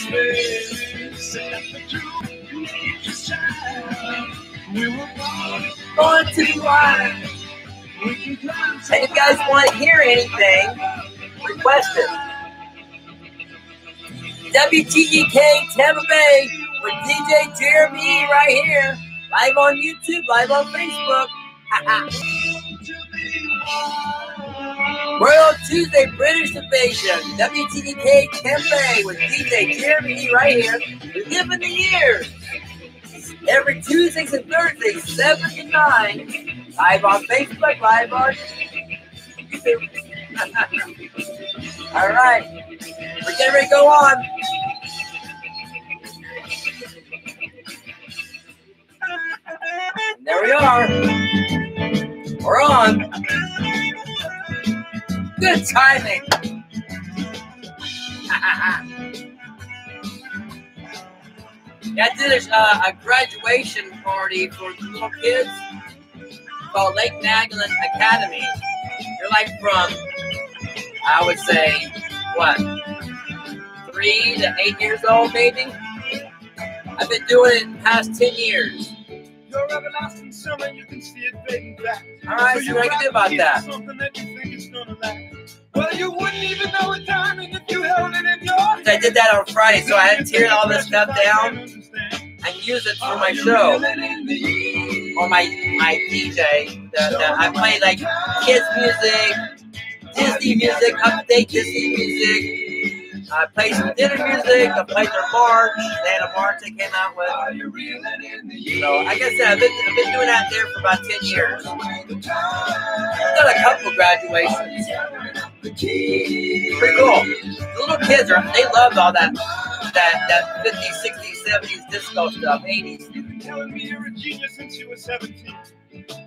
We were born to be wild. And if you guys want to hear anything, request it. WTEK Tampa Bay with DJ Jeremy right here. Live on YouTube, live on Facebook. World Tuesday British Invasion. WTEK Tampa Bay with DJ Jeremy right here. Reliving the years. Every Tuesdays and Thursdays, 7 to 9. Live on Facebook, live on YouTube. All right. We're getting ready to go on. There we are. We're on. Good timing. Yeah, I did a graduation party for little kids called Lake Magdalene Academy. They're like from, I would say, what, 3 to 8 years old, maybe? I've been doing it in the past 10 years. Your everlasting summer, you can see it fading back. All right, so what I can do about that? Something that you think is gonna last. Well, you wouldn't even know it timing if you held it in your hand. I did that on Friday, so I had to tear all this stuff down and use it for my show. Or my DJ. I play like kids music, Disney music, update Disney music. I played some dinner music. I played their march. They had a march they came out with. So, like I said, I've been doing that there for about 10 years. I've done a couple of graduations. Pretty cool. The little kids they loved all that 50s, 60s, 70s disco stuff, 80s. You've been telling me you're a genius since you were 17.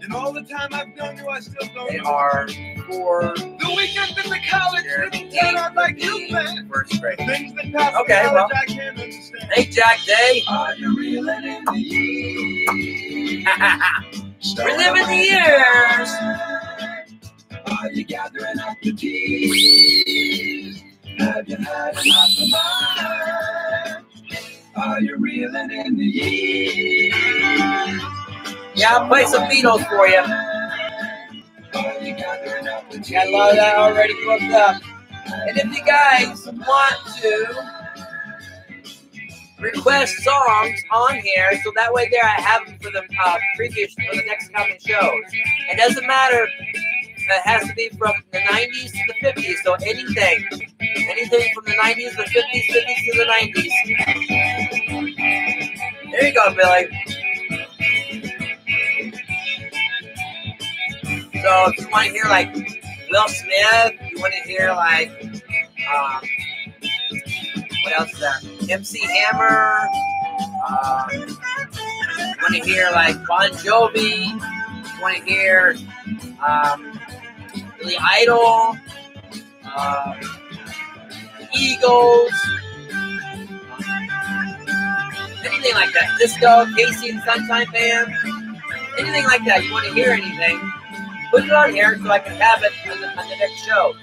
And all the time I've known you, I still don't. They are for the weekend in the college didn't turn out like you planned. First grade. Things that pass Okay, well. I can't understand. Hey, Jack Day. Are you reeling in the years? Reliving the years. Are you gathering up the keys? Have you had enough of mine? Are you reeling in the years? Yeah, I'll play some Beatles for you. Got a lot of that already booked up. And if you guys want to request songs on here, so that way there I have them for the for the next coming shows. It doesn't matter. It has to be from the 90s to the 50s. So anything from the 90s, the 50s, 50s to the 90s. There you go, Billy. So if you want to hear like Will Smith, you want to hear like what else is that? MC Hammer. You want to hear like Bon Jovi. You want to hear Billy Idol. The Eagles. Anything like that. Disco, Casey and Sunshine Band. Anything like that. You want to hear anything? Put it on here so I can have it on the next show.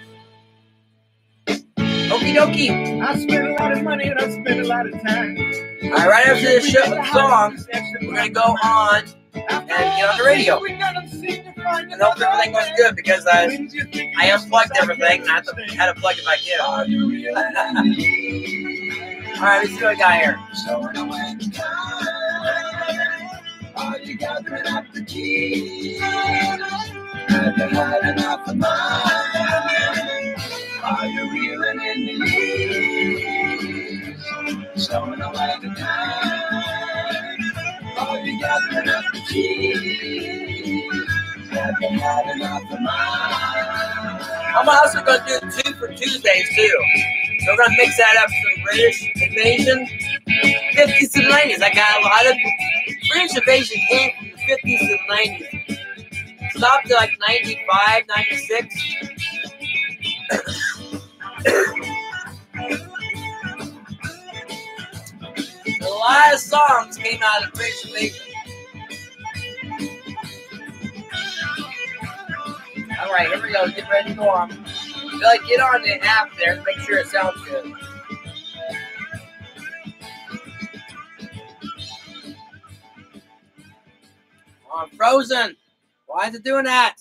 Okie dokie. I spent a lot of money and I spent a lot of time. All right, right after this song, we're going to go on and get on the radio. And hope everything goes good because I unplugged everything and I had to plug it back in. All right, let's see what we got here. Are you gathering up the keys? Have you had enough of mine? Are you reeling in the years? Stowing away the time. Are you gathering up the keys? Have you had enough of mine? I'm also going to do 2 for Tuesdays too. So we're going to mix that up some British Invasion, 50s to the 90s. I got a lot of British Invasion came from the 50s to the 90s. Stopped at like 95, 96. A lot of songs came out of British Invasion. All right, here we go. Get ready to go on. Get on the app there. Make sure it sounds good. frozen. Why is it doing that?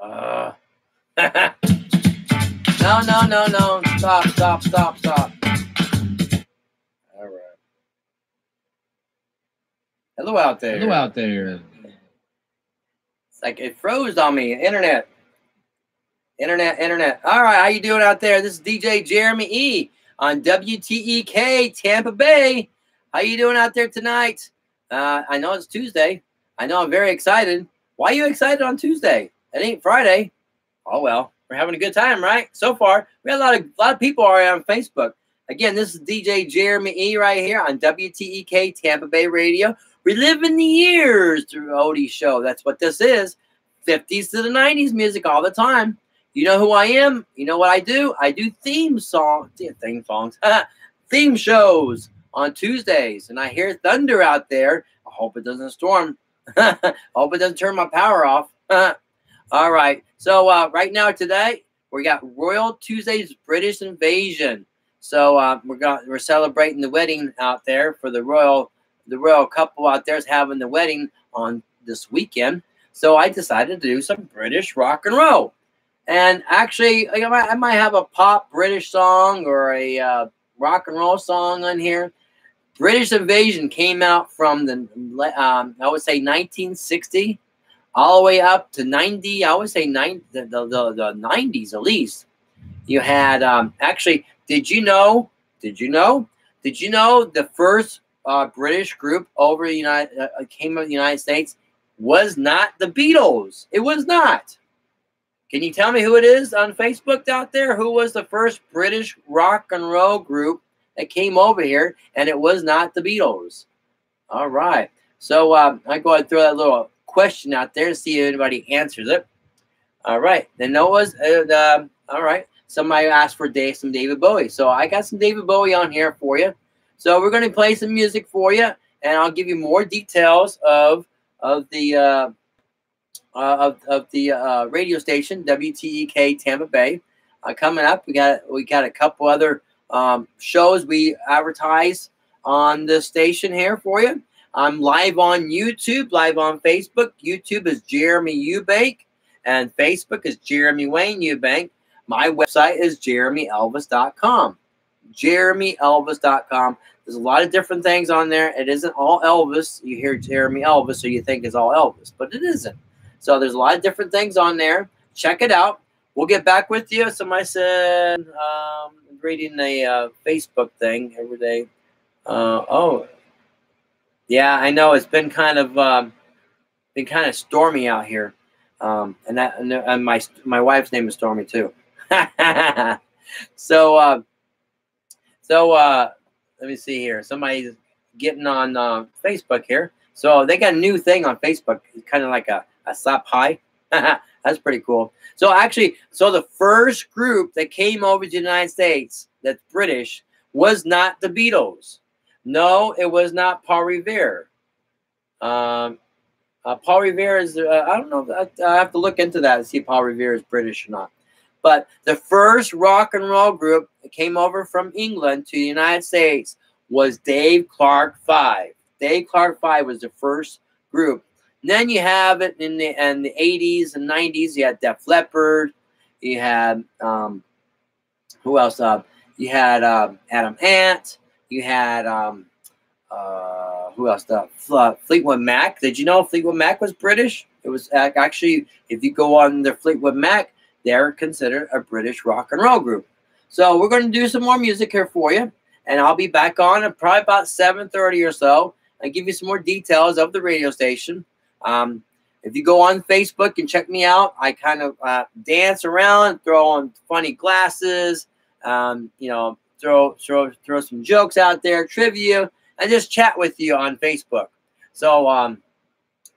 No. Stop. All right. Hello out there. It's like it froze on me. Internet. All right, how you doing out there? This is DJ Jeremy E. on WTEK Tampa Bay. How you doing out there tonight? I know it's Tuesday. I know I'm very excited. Why are you excited on Tuesday? It ain't Friday. Oh well, we're having a good time, right? So far, we got a lot of people already on Facebook. Again, this is DJ Jeremy E. right here on WTEK Tampa Bay Radio. Reliving the years through Odie's show. That's what this is. 50s to the 90s music all the time. You know who I am? You know what I do? I do theme shows on Tuesdays. And I hear thunder out there. I hope it doesn't storm. I hope it doesn't turn my power off. All right. So right now today, we got Royal Tuesday's British Invasion. So we're celebrating the wedding out there for the royal couple out there is having the wedding on this weekend. So I decided to do some British rock and roll. And actually, I might have a pop British song or a rock and roll song on here. British Invasion came out from the, I would say 1960 all the way up to 90. I would say the 90s at least. You had, actually, did you know the first British group over the came out of the United States was not the Beatles? It was not. Can you tell me who it is on Facebook out there? Who was the first British rock and roll group that came over here? And it was not the Beatles. All right. So I go ahead and throw that little question out there to see if anybody answers it. All right. Then that was, all right. Somebody asked for some David Bowie. So I got some David Bowie on here for you. So we're going to play some music for you. And I'll give you more details of the radio station WTEK Tampa Bay. Coming up, we got a couple other shows we advertise on the station here for you. I'm live on YouTube, live on Facebook. YouTube is Jeremy Eubank, and Facebook is Jeremy Wayne Eubank. My website is jeremyelvis.com. jeremyelvis.com. There's a lot of different things on there. It isn't all Elvis. You hear Jeremy Elvis, so you think it's all Elvis, but it isn't. So there's a lot of different things on there. Check it out. We'll get back with you. Somebody said, reading a Facebook thing every day. Oh, yeah, I know it's been kind of stormy out here. And my wife's name is Stormy too. So let me see here. Somebody's getting on Facebook here. So they got a new thing on Facebook. It's kind of like a slap high. That's pretty cool. So actually, the first group that came over to the United States that's British was not the Beatles. No, it was not Paul Revere. Paul Revere is, I don't know, I have to look into that and see if Paul Revere is British or not. But the first rock and roll group that came over from England to the United States was Dave Clark 5. Dave Clark 5 was the first group. And then you have it in the 80s and 90s. You had Def Leppard. You had, who else? You had Adam Ant. You had, who else? Fleetwood Mac. Did you know Fleetwood Mac was British? It was actually, if you go on the Fleetwood Mac, they're considered a British rock and roll group. So we're going to do some more music here for you. And I'll be back on at probably about 7:30 or so and give you some more details of the radio station. If you go on Facebook and check me out, I kind of dance around, throw on funny glasses, throw some jokes out there, trivia, and just chat with you on Facebook. So I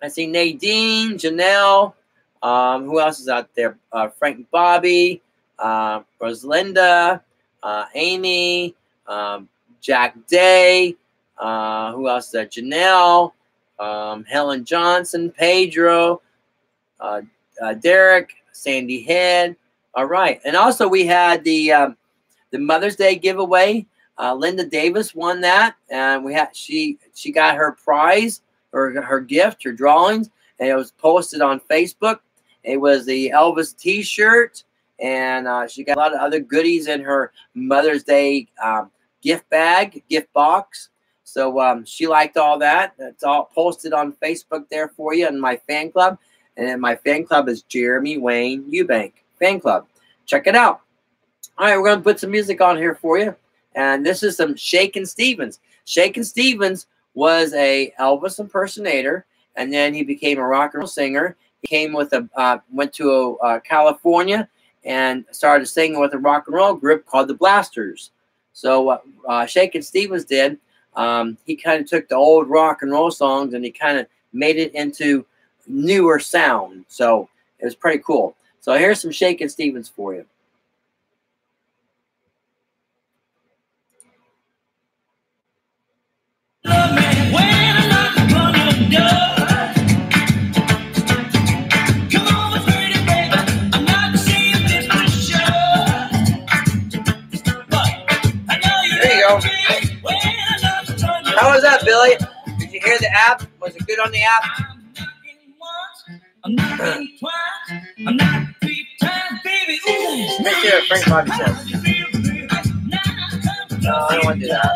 see Nadine, Janelle, who else is out there? Frank and Bobby, Rosalinda, Amy, Jack Day, who else is there? Janelle, Helen Johnson, Pedro, Derek, Sandy Head. All right. And also we had the Mother's Day giveaway. Linda Davis won that, and she got her prize, her gift, her drawings, and it was posted on Facebook. It was the Elvis T-shirt, and she got a lot of other goodies in her Mother's Day gift box. So she liked all that. It's all posted on Facebook there for you in my fan club. And my fan club is Jeremy Wayne Eubank Fan Club. Check it out. All right, we're going to put some music on here for you. And this is some Shakin' Stevens. Shakin' Stevens was a Elvis impersonator, and then he became a rock and roll singer. He came with went to California and started singing with a rock and roll group called the Blasters. So what Shakin' Stevens did, he kind of took the old rock and roll songs and he kind of made it into newer sound. So it was pretty cool. So here's some Shakin' Stevens for you. How was that, Billy? Did you hear the app? Was it good on the app? Let's hear what Frank Bobby says. No, I don't want to do that.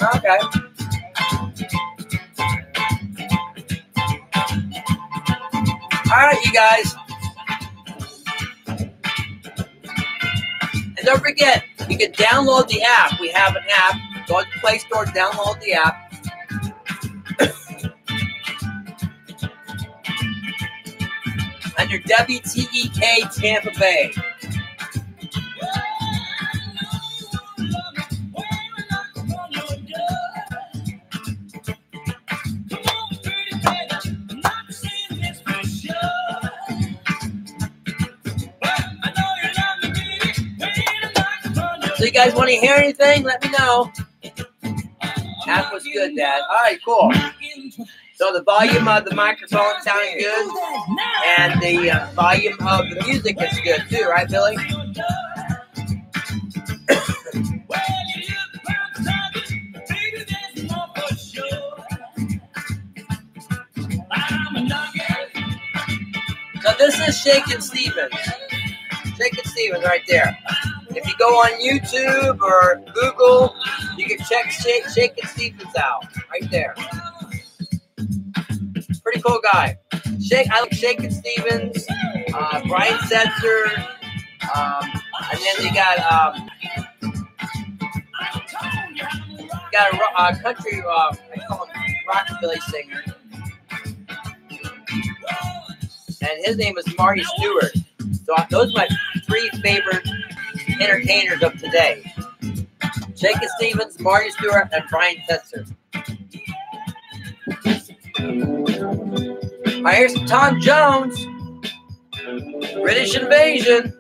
Okay. All right, you guys. And don't forget, you can download the app. We have an app. Go to the Play Store, download the app. Under WTEK Tampa Bay. So you guys want to hear anything? Let me know. That was good, Dad. All right, cool. So the volume of the microphone sounded good, and the volume of the music is good too, right, Billy? So this is Shakin' Stevens. Shakin' Stevens right there. If you go on YouTube or Google, you can check Shakin' Stevens out right there. Pretty cool guy. I like Shakin' Stevens, Brian Setzer, and then you got a country, I call him rockabilly singer, and his name is Marty Stewart. So those are my three favorite entertainers of today. Shakin' Stevens, Marty Stewart, and Brian Setzer. All right, here's Tom Jones. British Invasion.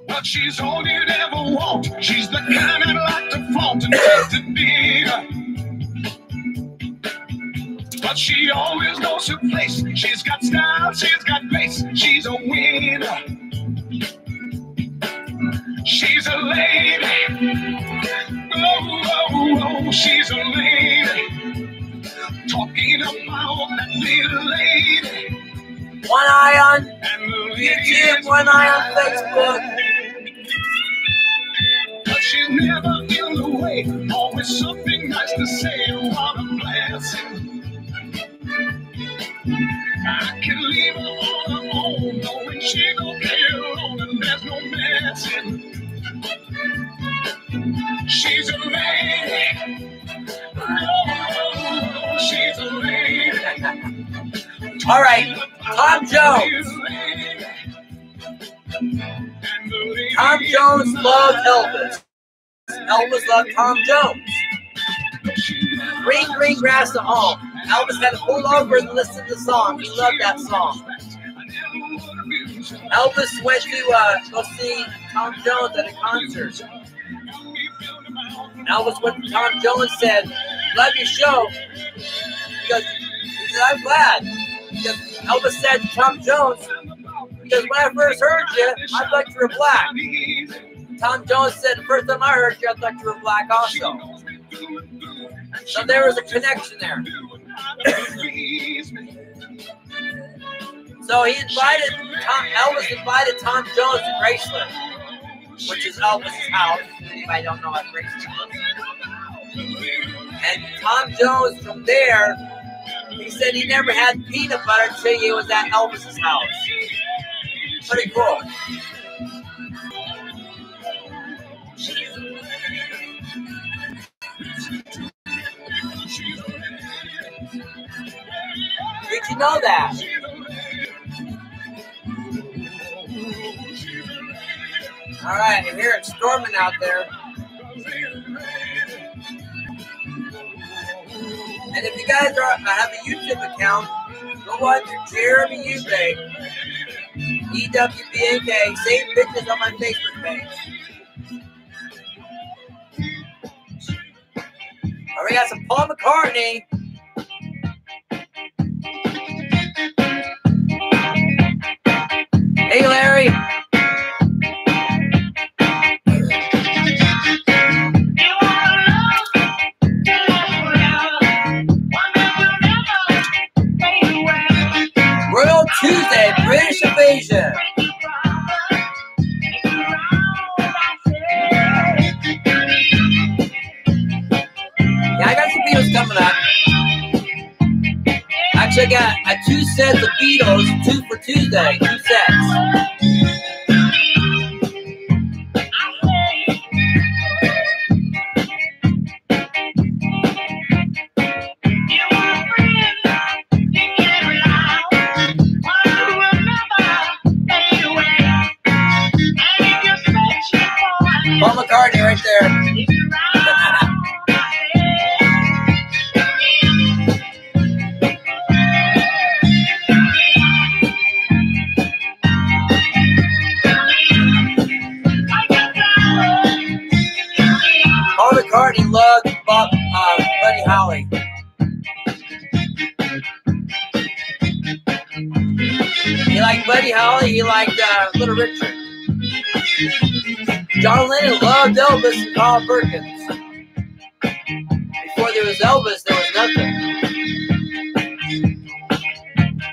But she's all you'd ever want. She's the kind I'd like to flaunt and take to be. But she always knows her place. She's got style, she's got grace. She's a winner. She's a lady. Oh, oh, oh, she's a lady. Talking about that little lady. One eye on YouTube, one eye on Facebook. But she's never in the way. Always something nice to say. What a blessing. I can leave her on her own, knowing she's okay alone and there's no messing. She's a lady. Oh, she's a lady. All right, Tom Jones. Tom Jones loved Elvis. Elvis loved Tom Jones. Green, green grass at home. Elvis had to pull over and listen to the song. He loved that song. Elvis went to go see Tom Jones at a concert. Elvis went to Tom Jones, said, "Love your show." Because he said, "I'm glad." Because Elvis said to Tom Jones, because when I first heard you, I thought you were black. Tom Jones said, the first time I heard you, I thought you were black also. So there was a connection there. So Elvis invited Tom Jones to Graceland, which is Elvis's house. Anybody don't know what Graceland is. And Tom Jones from there, he said he never had peanut butter until he was at Elvis's house. Pretty cool. Did you know that? All right, I hear it storming out there. And if you guys have a YouTube account, go on to Jeremy Eubank, EWBNK, save pictures on my Facebook page. All right, we got some Paul McCartney. Hey, Larry. Royal Tuesday, British Invasion. Yeah, I got some Beatles coming up. Actually, I got 2 sets of Beatles, 2 for Tuesday, 2 sets. Paul McCartney right there. Paul McCartney loved Buddy Holly. He liked Buddy Holly. He liked Little Richard. John Lennon loved Elvis and Carl Perkins. Before there was Elvis, there was nothing.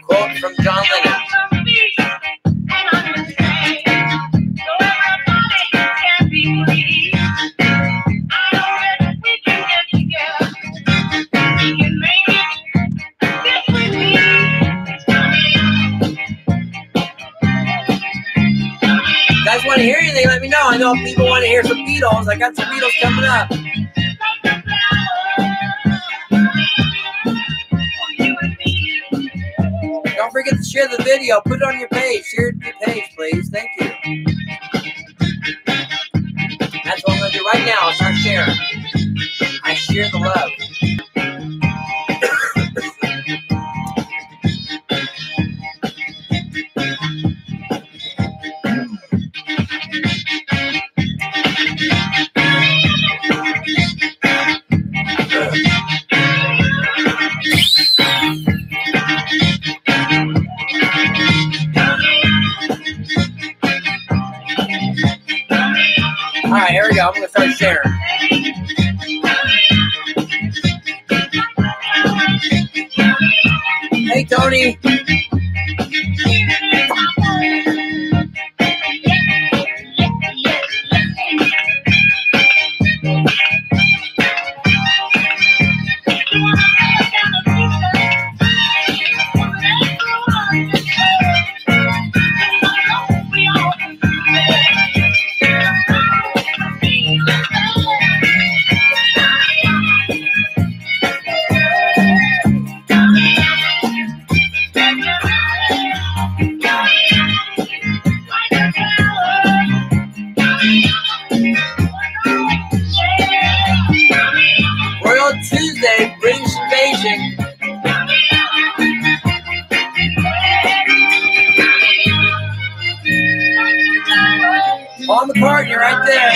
Quote from John Lennon. You guys want to hear anything, let me know. I know people want to hear some Beatles. I got some Beatles coming up. Don't forget to share the video. Put it on your page. Share it to your page, please. Thank you. That's what I'm going to do right now. I'll start sharing. I share the love. All right, here we go. I'm going to start sharing. Hey, Tony. Tuesday brings Beijing. Paul McCartney right there.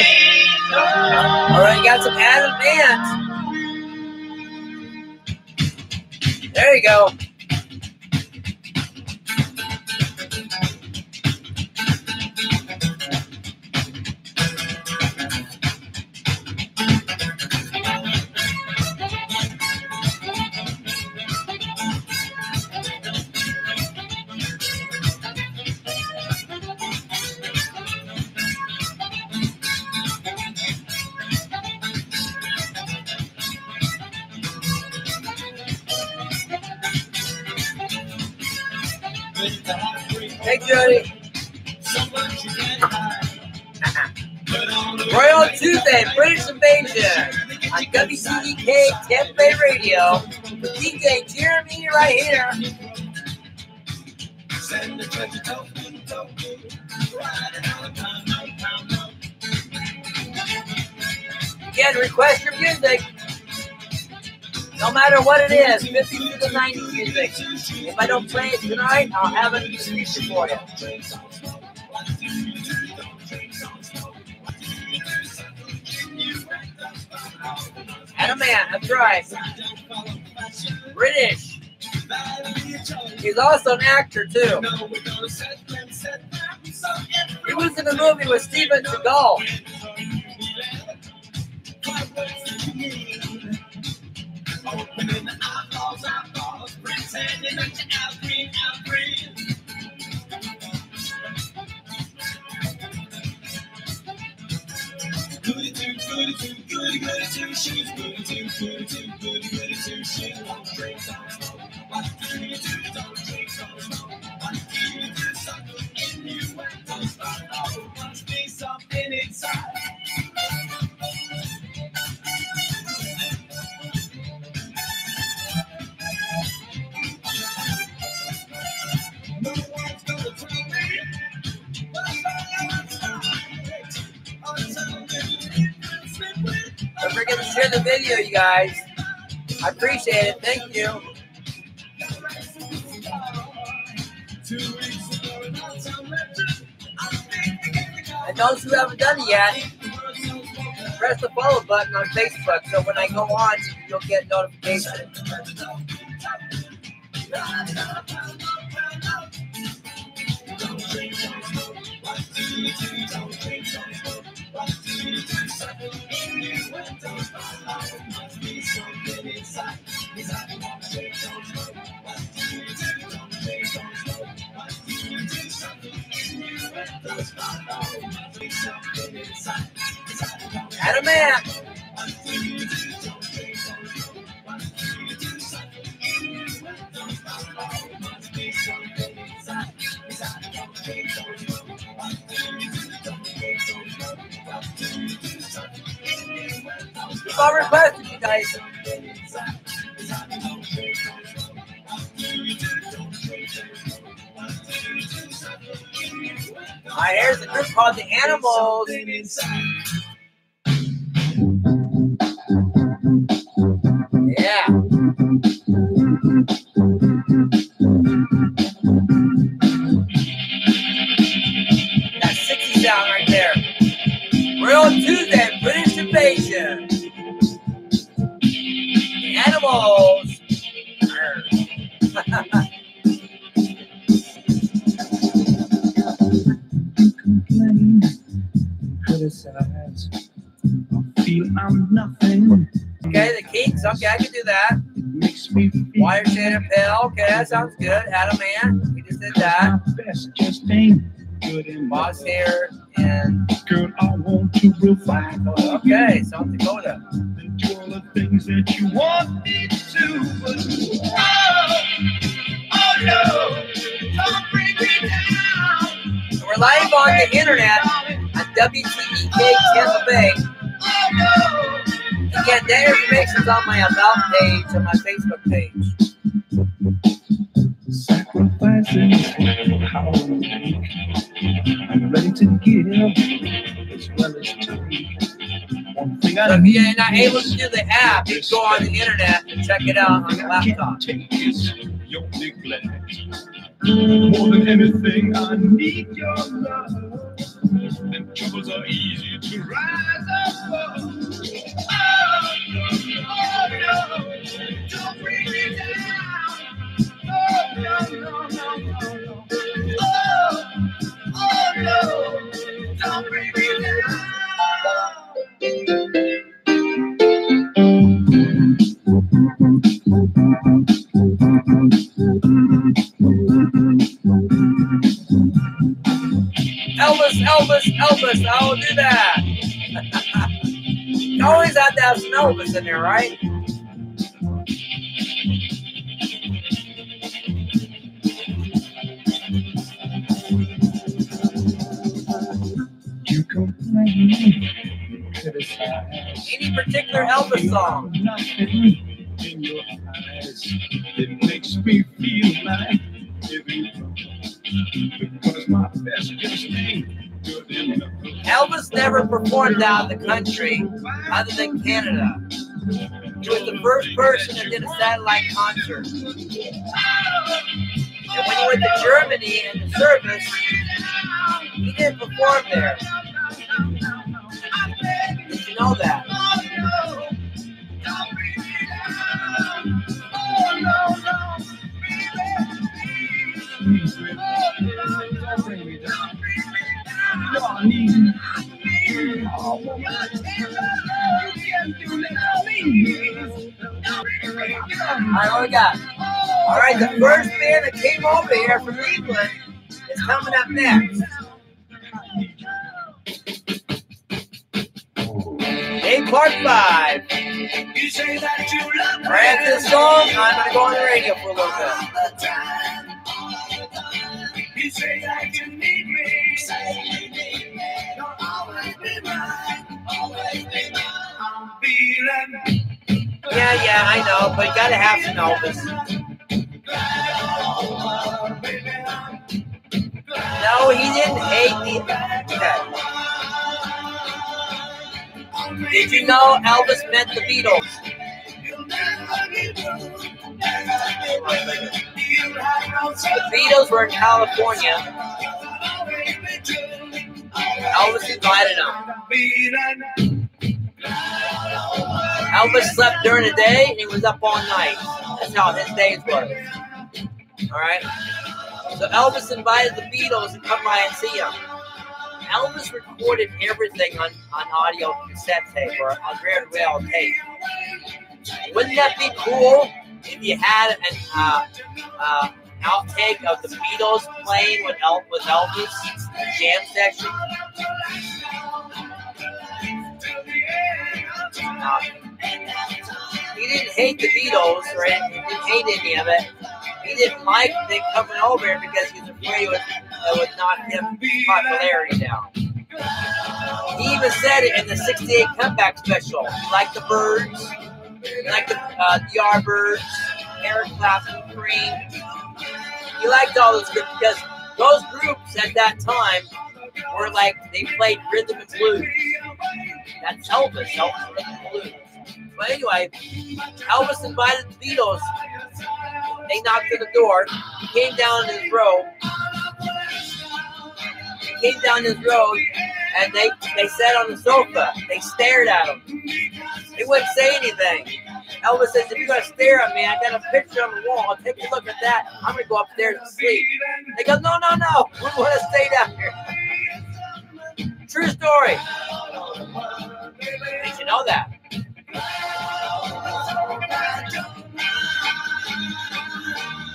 All right, got some Adam Ant. There you go. Hey, Jody. Royal Tuesday, British Invasion on WTEK Tampa Bay Radio with DJ Jeremy right here. Again, request your music. No matter what it is, 50s to the 90s music. If I don't play it tonight, I'll have it in the future for you. Adam Man, that's right. British. He's also an actor, too. He was in the movie with Steven Seagal. Don't forget to share the video, you guys. I appreciate it. Thank you. And those who haven't done it yet, press the follow button on Facebook so when I go on, you'll get notifications. Adam Man. Keep on requesting, you guys. Alright, here's a group called the Animals. Yeah. That 60 sound right there. Real Tuesday, British Invasion. The Animals. Complain, criticize, I feel I'm nothing. Okay, the Kinks. Okay, I can do that. It makes me feel Wire Shaded Pale. Okay, that sounds good. Adam Man. We just did that. my best just ain't good in Boss Hair and girl, I want to provide. okay, South Dakota. And do all the things that you want me to, but oh no, don't bring me down. So we're live on the internet on WTEK Tampa Bay. Again, that information's on my About page on my Facebook page. Sacrificing how weak. I'm ready to give as well as take. One thing So I if need you're not able to do the app, you can go on the internet and check it out on your laptop. take is your neglect. More than anything, I need your love. and troubles are easy to rise up. Oh, no, don't bring me down. Oh, no, no, no, no, no. Oh, no, don't bring me down. Elvis, I will do that. You always have to have some Elvis in there, right? You complain, criticize. Any particular Elvis song? Nothing in your eyes. It makes me feel like giving up. Because my best just ain't good enough. Elvis never performed out in the country other than Canada. He was the first person that did a satellite concert. And when he went to Germany in the service, he didn't perform there. Did you know that? Alright, what we got? Alright, the first band that came over here from England is coming up next. Dave Clark 5. You say that you love me. Right after the song, I'm going to go on the radio for a little bit. You say that you need me. Say you need me. You'll always be mine. Always be mine. I'm feeling. Yeah, I know, but you got to have some Elvis. No, he didn't hate the... Okay. Did you know Elvis met the Beatles? The Beatles were in California. Elvis invited them. Elvis slept during the day and he was up all night. That's how his days were. Alright? So Elvis invited the Beatles to come by and see him. Elvis recorded everything on audio cassette tape or on rare rail tape. Wouldn't that be cool if you had an outtake of the Beatles playing with Elvis jam section? He didn't hate the Beatles, or he didn't hate any of it. He didn't like them coming over here because he was afraid it would knock his popularity down. He even said it in the '68 comeback special. He liked the Birds, he liked the Yardbirds, Eric Clapton, Cream. He liked all those groups because those groups at that time were like, they played rhythm and blues. That's Elvis rhythm and blues. But anyway, Elvis invited the Beatles. They knocked on the door. He came down his road. And they sat on the sofa. They stared at him. They wouldn't say anything. Elvis says, if you're going to stare at me, I got a picture on the wall. I'll take a look at that. I'm going to go upstairs and sleep. They go, no. We want to stay down here. True story. Did you know that?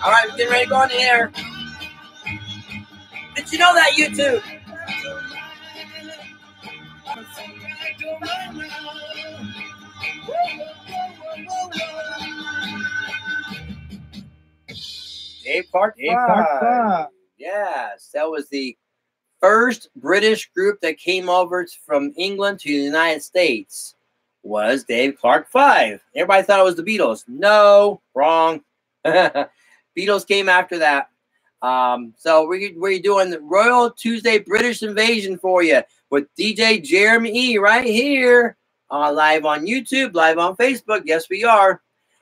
All right, we're getting ready to go on the air. Did you know that, YouTube? Dave Clark 5. Yes, that was the first British group that came over from England to the United States. Was Dave Clark 5. Everybody thought it was the Beatles. No, wrong. Beatles came after that. So we're doing the Royal Tuesday British Invasion for you with DJ Jeremy E right here, live on YouTube, live on Facebook. Yes, we are.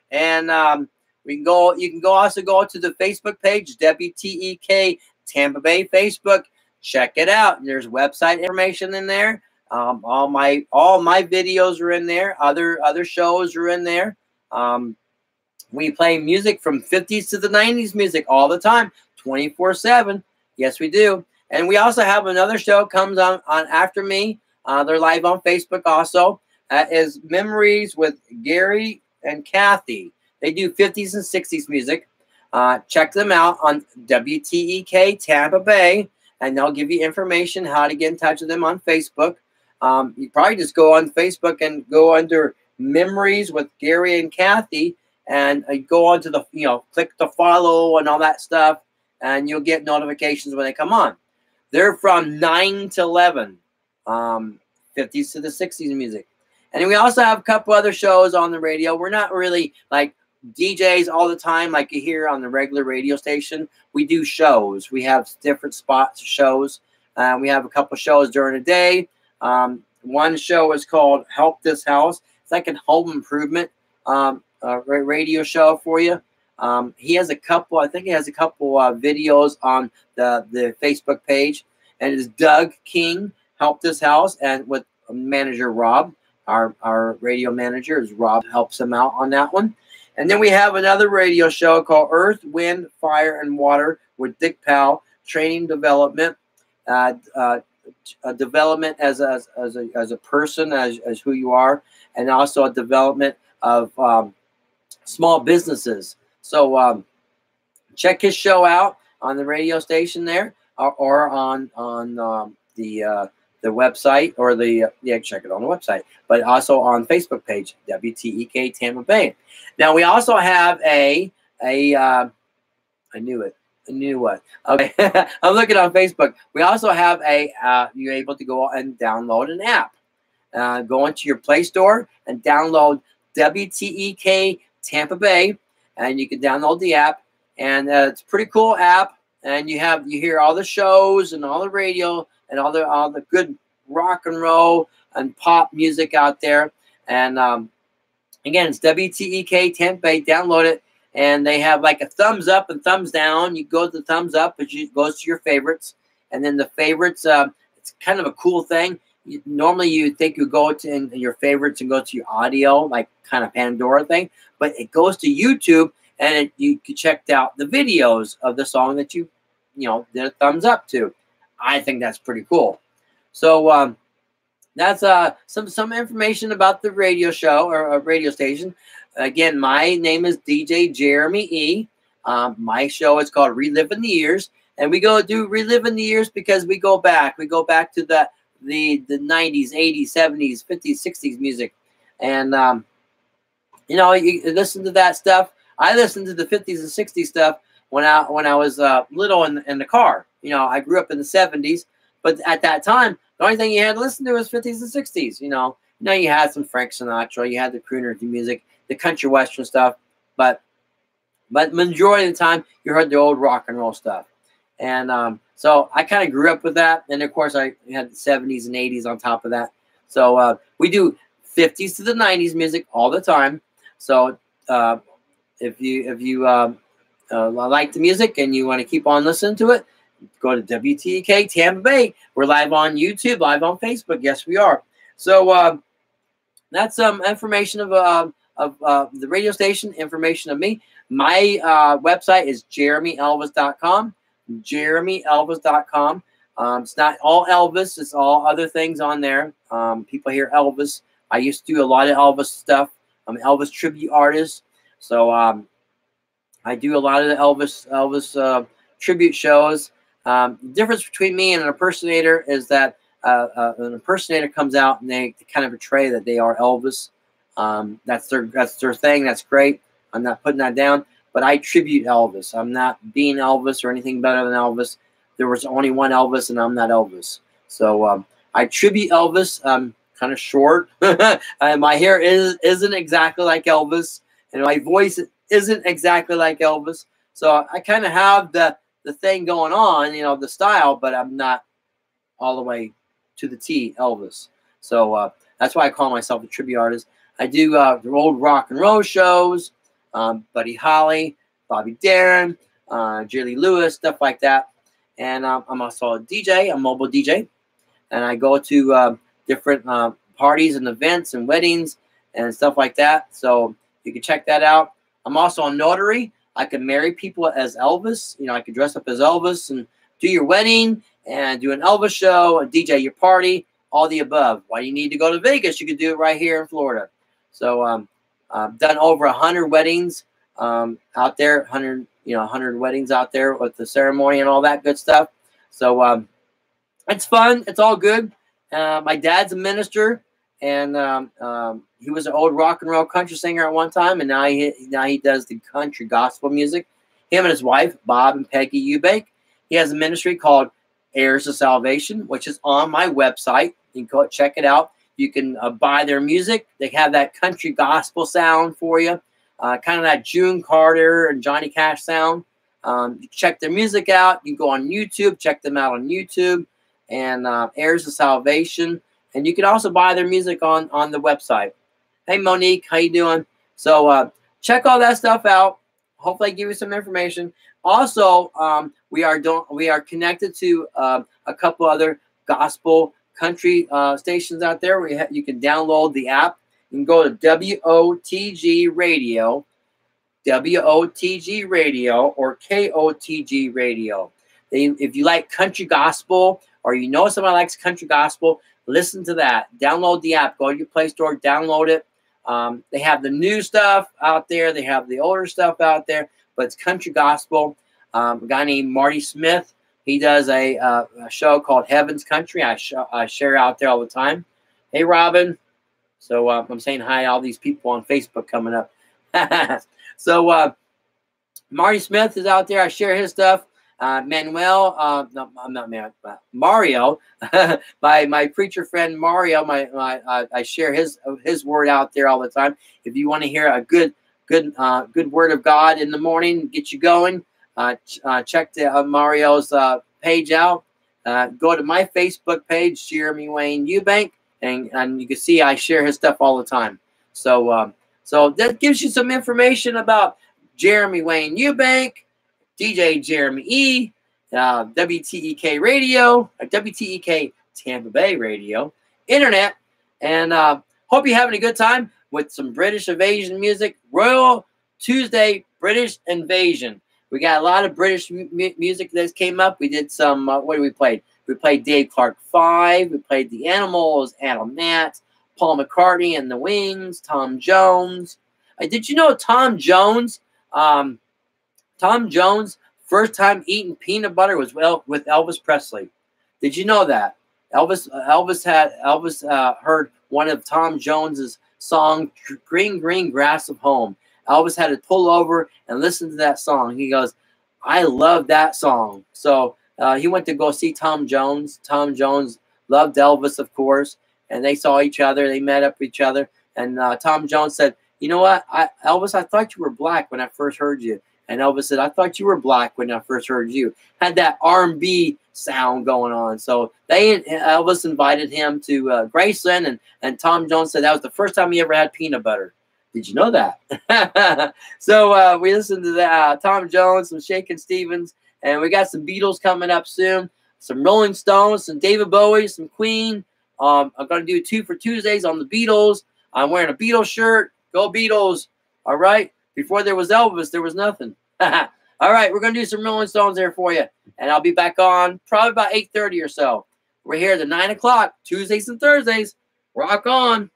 And you can also go to the Facebook page, WTEK Tampa Bay Facebook. check it out. There's website information in there. All my videos are in there. Other shows are in there. We play music from 50s to the 90s music all the time, 24/7. Yes, we do. And we also have another show comes on after me. They're live on Facebook also. Is Memories with Gary and Kathy. They do 50s and 60s music. Check them out on WTEK Tampa Bay, and they'll give you information how to get in touch with them on Facebook. You probably just go on Facebook and go under Memories with Gary and Kathy, and go on to the, click the follow and all that stuff, and you'll get notifications when they come on. They're from 9 to 11, 50s to the 60s music. And we also have a couple other shows on the radio. We're not really like DJs all the time like you hear on the regular radio station. We do shows. We have different spots of shows. We have a couple shows during the day. One show is called Help This House. It's like a home improvement radio show for you. He has a couple, I think he has a couple videos on the Facebook page. And it's Doug King, Help This House, and with manager Rob. Our radio manager is Rob, helps him out on that one. And then we have another radio show called Earth, Wind, Fire, and Water with Dick Powell, training development, development as a person, as who you are, and also a development of small businesses. So check his show out on the radio station there, or on the website, or check it on the website, but also on Facebook page, WTEK Tampa Bay. Now we also have I knew what? Okay, I'm looking on Facebook. We also have you're able to go and download an app. Go into your Play Store and download WTEK Tampa Bay, and you can download the app, and it's a pretty cool app. And you hear all the shows and all the radio and all the good rock and roll and pop music out there. And again, it's WTEK Tampa Bay. Download it, and they have like a thumbs up and thumbs down. You go to the thumbs up, it goes to your favorites, and then the favorites. It's kind of a cool thing. Normally, you think you go to in your favorites and go to your audio, like kind of Pandora thing, but it goes to YouTube, and you checked out the videos of the song that you did a thumbs up to. I think that's pretty cool. So that's some information about the radio show or radio station. Again, my name is DJ Jeremy E. My show is called Reliving the Years, and we go do Reliving the Years because we go back. We go back to the 90s, 80s, 70s, 50s, 60s music, and you listen to that stuff. I listened to the 50s and 60s stuff when I was little in the car. I grew up in the 70s, but at that time, the only thing you had to listen to was 50s and 60s. You had some Frank Sinatra, you had the crooner music, the country western stuff, but majority of the time you heard the old rock and roll stuff. And so I kind of grew up with that, and of course I had the 70s and 80s on top of that. So we do 50s to the 90s music all the time. So if you like the music and you want to keep on listening to it, go to WTEK Tampa Bay. We're live on YouTube, live on Facebook. Yes, we are. So that's some information of the radio station, information of me. My website is jeremyelvis.com. jeremyelvis.com. It's not all Elvis. It's all other things on there. People hear Elvis. I used to do a lot of Elvis stuff. I'm an Elvis tribute artist. So I do a lot of the Elvis tribute shows. The difference between me and an impersonator is that an impersonator comes out and they kind of portray that they are Elvis. That's their thing. That's great. I'm not putting that down. But I tribute Elvis. I'm not being Elvis or anything better than Elvis. There was only one Elvis, and I'm not Elvis. So I tribute Elvis. I'm kind of short. And my hair isn't exactly like Elvis, and my voice isn't exactly like Elvis. So I kind of have the thing going on, the style, but I'm not all the way to the T Elvis. So that's why I call myself a tribute artist. I do the old rock and roll shows. Buddy Holly, Bobby Darin, Jerry Lewis, stuff like that. and I'm also a DJ, a mobile DJ, and I go to different parties and events and weddings and stuff like that. So you can check that out. I'm also a notary. I can marry people as Elvis. You know, I can dress up as Elvis and do your wedding and do an Elvis show and DJ your party, all the above. Why do you need to go to Vegas? You can do it right here in Florida. So I've done over 100 weddings out there, 100 weddings out there with the ceremony and all that good stuff. So it's fun. It's all good. My dad's a minister, and he was an old rock and roll country singer at one time, and now he does the country gospel music. Him and his wife, Bob and Peggy Eubank. He has a ministry called Heirs of Salvation, which is on my website. You can go check it out. You can buy their music. They have that country gospel sound for you, kind of that June Carter and Johnny Cash sound. You check their music out. You can go on YouTube, check them out on YouTube, and Heirs of Salvation. And you can also buy their music on the website. Hey, Monique, how you doing? So check all that stuff out. Hopefully, I give you some information. Also, we are connected to a couple other gospel country stations out there. You can download the app. You can go to WOTG Radio, WOTG Radio, or KOTG Radio. If you like country gospel, or you know somebody likes country gospel, listen to that. Download the app. Go to your Play Store, download it. They have the new stuff out there. They have the older stuff out there, but it's country gospel. A guy named Marty Smith, he does a show called Heaven's Country. I share out there all the time. Hey, Robin. So I'm saying hi to all these people on Facebook coming up. So Marty Smith is out there. I share his stuff. Manuel, no, I'm not Manuel, Mario, my preacher friend Mario, I share his word out there all the time. If you want to hear a good word of God in the morning, get you going, check the Mario's page out. Go to my Facebook page, Jeremy Wayne Eubank, and you can see I share his stuff all the time. So that gives you some information about Jeremy Wayne Eubank, DJ Jeremy E, WTEK Radio, WTEK Tampa Bay Radio, Internet, and hope you're having a good time with some British Invasion music. Royal Tuesday British Invasion. We got a lot of British music that came up. We did some, what did we play? We played Dave Clark 5. We played The Animals, Adam Nat, Paul McCartney and the Wings, Tom Jones. Did you know Tom Jones? Tom Jones' first time eating peanut butter was with Elvis Presley. Did you know that? Elvis heard one of Tom Jones's song, Green Green Grass of Home. Elvis had to pull over and listen to that song. He goes, I love that song. So he went to go see Tom Jones. Tom Jones loved Elvis, of course, and they saw each other. They met up with each other. And Tom Jones said, you know what, Elvis, I thought you were black when I first heard you. And Elvis said, I thought you were black when I first heard you. Had that R&B sound going on. So Elvis invited him to Graceland, and Tom Jones said that was the first time he ever had peanut butter. Did you know that? So we listened to that, Tom Jones, some Shakin' Stevens, and we got some Beatles coming up soon, some Rolling Stones, some David Bowie, some Queen. I'm going to do 2 for Tuesdays on the Beatles. I'm wearing a Beatles shirt. Go Beatles. All right. Before there was Elvis, there was nothing. All right, we're going to do some Rolling Stones there for you. And I'll be back on probably about 8:30 or so. We're here at 9 o'clock, Tuesdays and Thursdays. Rock on.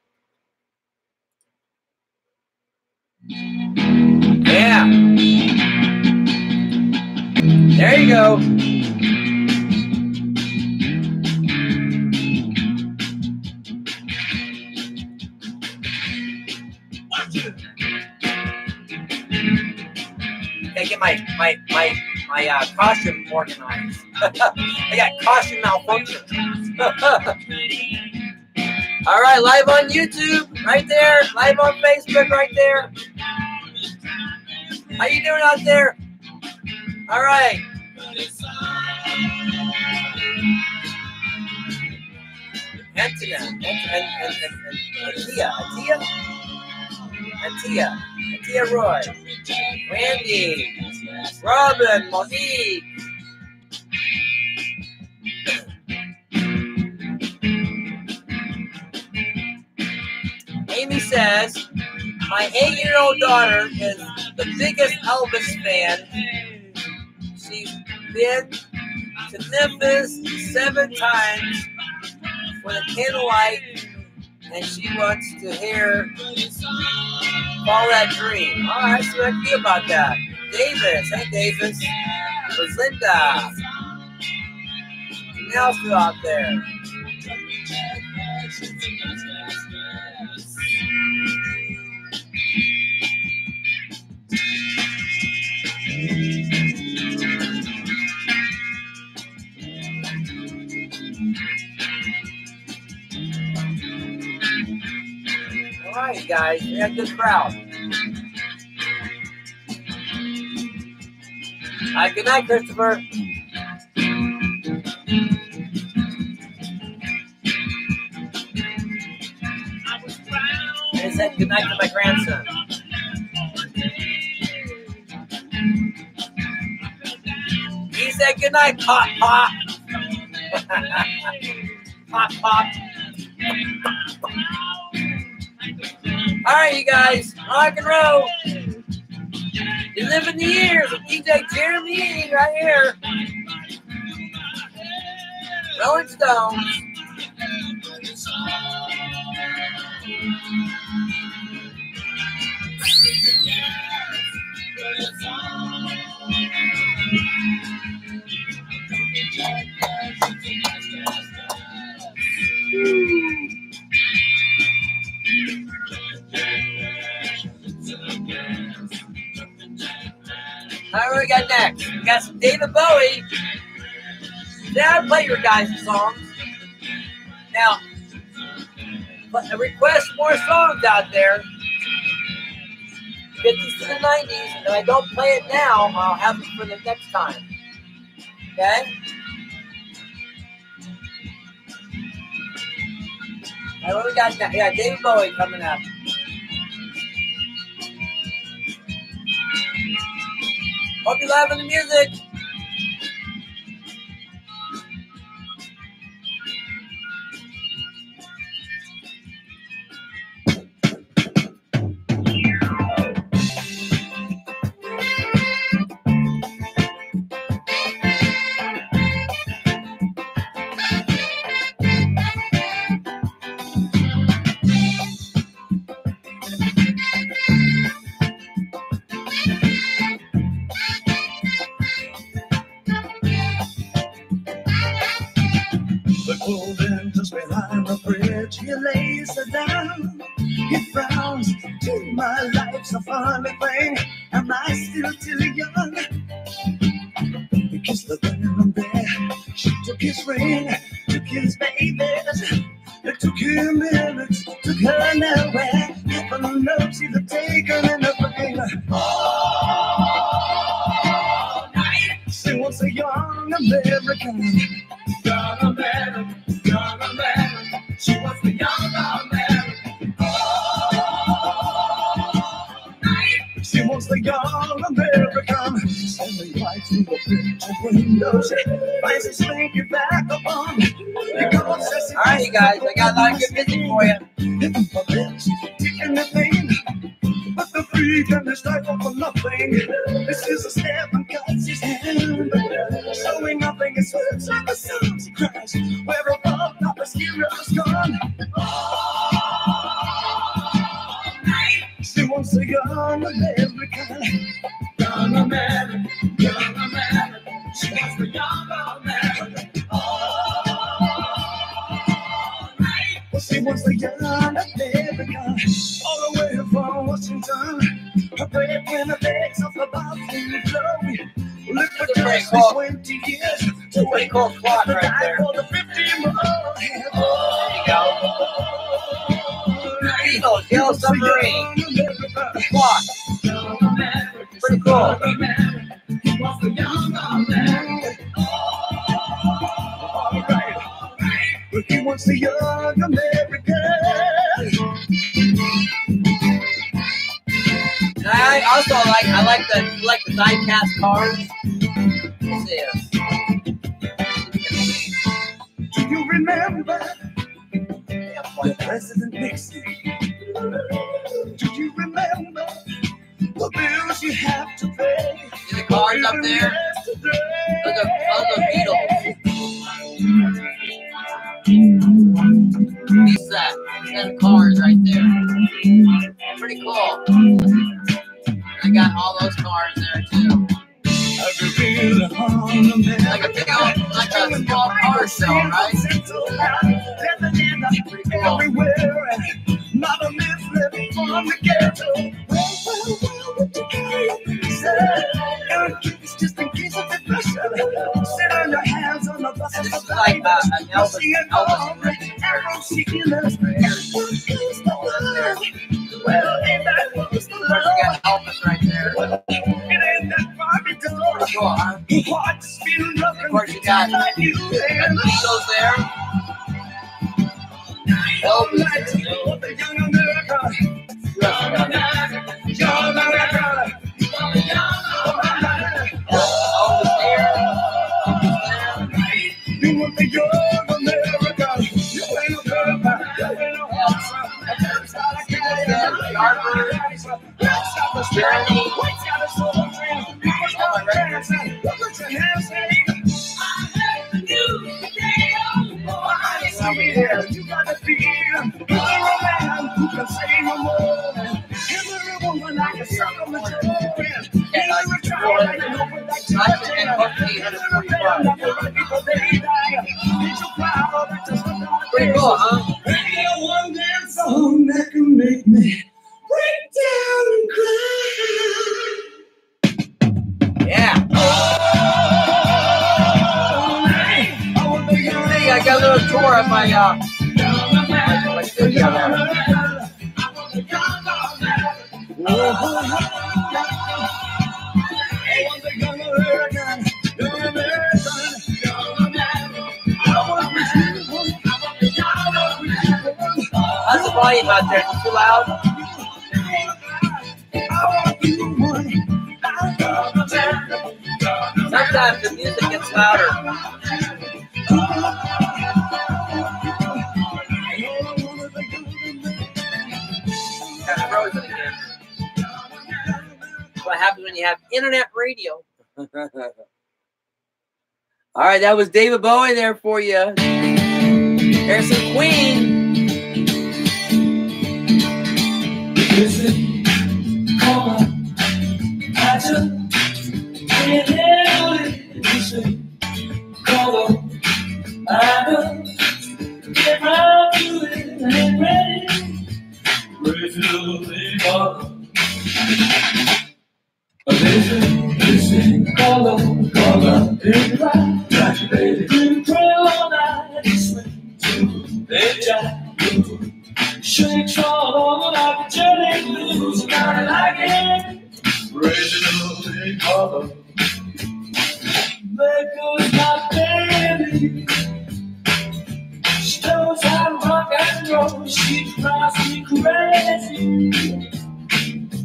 Yeah. There you go. Gotta get my costume organized. I got costume malfunction. All right, live on YouTube, right there. Live on Facebook, right there. How you doing out there? All right. Antia Roy, Randy, Robin, Monique, says, my 8-year-old daughter is the biggest Elvis fan. She's been to Memphis 7 times for the candlelight, and she wants to hear Follow That Dream. All right, so what I can do about that. Davis, hey Davis. Rosinda. Nelson out there. All right, guys, we got a good crowd. All right, good night, Christopher. I said good night to my grandson. He said good night, Pop Pop. Pop Pop. All right, you guys, rock and roll. You live in the years with DJ Jeremy right here. Rolling Stones. All right, what we got next? We got some David Bowie. Now I play your guys' songs. Now, request more songs out there. 50s to the 90s. If I don't play it now, I'll have it for the next time. Okay? All right, what we got next? Yeah, David Bowie coming up. Hope you love the music. He lays her down, he frowns. My life's a funny thing. Am I still too young? He kissed the ground there. She took his ring, took his babies. It took him minutes, took her nowhere. Heaven knows he'd have taken anything. All night. She was a young American. Young American, young American. She was the young American. All night. She was the young American. Sending light through the picture window. She finds a slinky back upon. All right, you guys, I got a lot of good music for you. Taking the pain, but the freak and the stifle for nothing. This is a step and cuts his hand. Showing nothing, it hurts like a sound he cries. Where above, not his hero's gone. All night. She wants a young American. Young American, young American. She wants the young American. She was the young American, all the way from Washington. Her breadwinner begs off the bathroom floor. Lived for just 20 years. That's a pretty cool squad right there. For the 50 more. There you go. Beatles, Yellow Submarine. Squad. Pretty cool. He was the young American. All right. But he was the young American. I also like the die-cast cars. Let's see. Do you remember President Nixon? cars right there. Pretty cool. I got all those cars there too. Like a big old, like a small car show, right? Pretty cool. Just in case of depression, sit on your hands on the bus. This is like an Elvis well, ain't that close to love? You got Elvis right there. It ain't that far to go. Sure, huh? Of course, you got the Beatles there. Elvis. Young America. Young America. You want the young America. You ain't no girl. You ain't no you gotta be a man who can say no more. Every woman I can suck on the joint. Every child I can open that child. Pretty cool, huh? One dance song that can make me break down and cry. Yeah. Hey, I got a little tour of my studio there. How's the volume out there? Is it too loud? Sometimes the music gets louder. Kind of frozen again. That's what happens when you have internet radio. All right, that was David Bowie there for you. Here's some Queen. Listen, come on, I just can't handle it. Listen, come on, I just get round to it and ready. Ready to live on. Listen, call on, take it right, baby. You pray all night, listen to the jive. Shakes all over like a jelly blues, kinda like it. Originally color. There goes my baby. She knows how to rock and roll. She drives me crazy.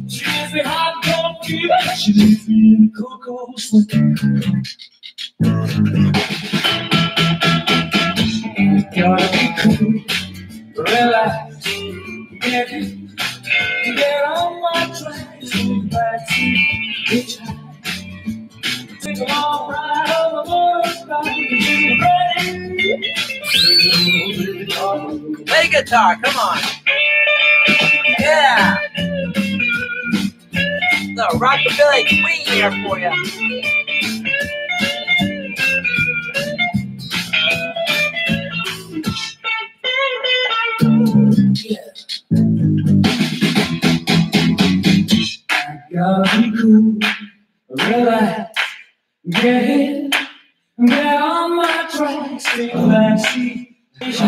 She gives me hot cold fever. She leaves me in the cocoa sweat. Gotta be cool, relax. Get on my track, take the backseat, hitchhike. Take a long ride on the motorbike, ready. Play guitar, come on. Yeah. The Rockabilly Queen here for you. Gotta be cool, relax, get in, get on my tracks, take a backseat, take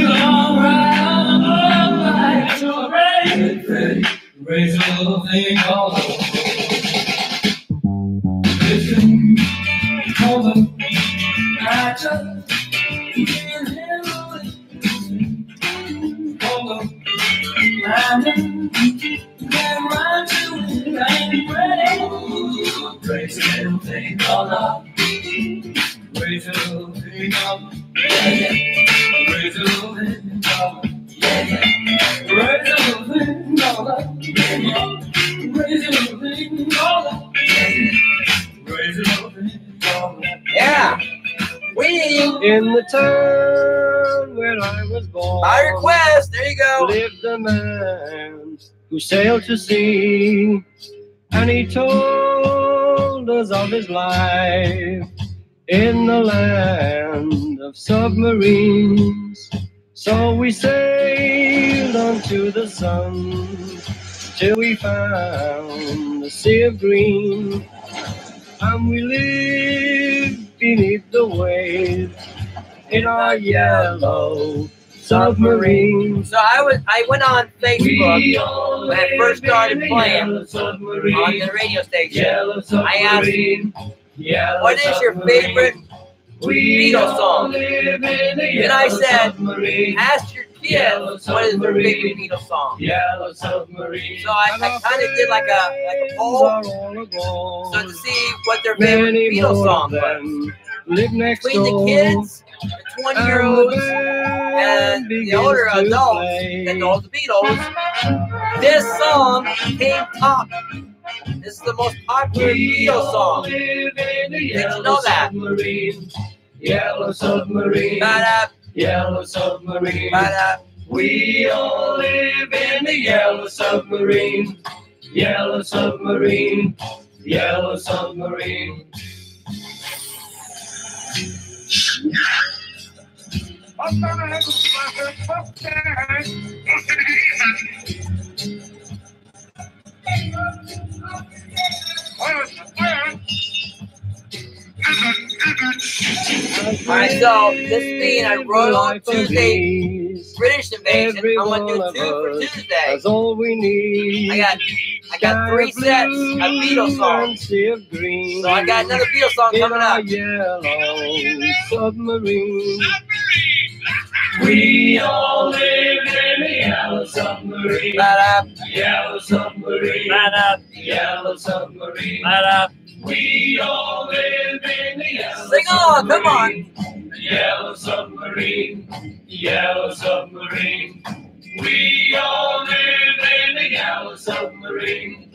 a long ride on the motorbike, so ready, raise a little thing called listen, hold on, I just can't handle it, hold on, I'm get right to it, I ain't ready. Raise a little thing called love. Raise a little thing called love. Raise a little thing called love. Raise a little thing called love. Raise a little thing called love. Raise a little thing called love. Yeah. We in the town where I was born. By request, there you go. Lived a man who sailed to sea, and he told us of his life in the land of submarines. So we sailed onto the sun till we found the sea of green, and we lived beneath the waves in our yellow submarine. So I went on Facebook when I first started playing on the radio station. I asked, what is your favorite Beatles song? And I said, ask your kids what is their favorite Beatles song. So I kind of did like a poll, so to see what their favorite Beatles song was. Between the kids, the 20-year-olds, and the older adults that know the Beatles, this song came top. This is the most popular Beatles song. Did you know that? Yellow submarine, yellow submarine. We all live in the yellow submarine, yellow submarine, yellow submarine. Alright, so this being a Royal Tuesday British invasion, I'm gonna do 2 for Tuesday. That's all we need. I got 3 sets of Beatles songs. So I got another Beatles song coming up. Yellow submarine. We all live in the yellow submarine. Yellow submarine. Yellow submarine. We all live in the yellow Sing along, come on. Yellow submarine. Yellow submarine. We all live in the yellow submarine.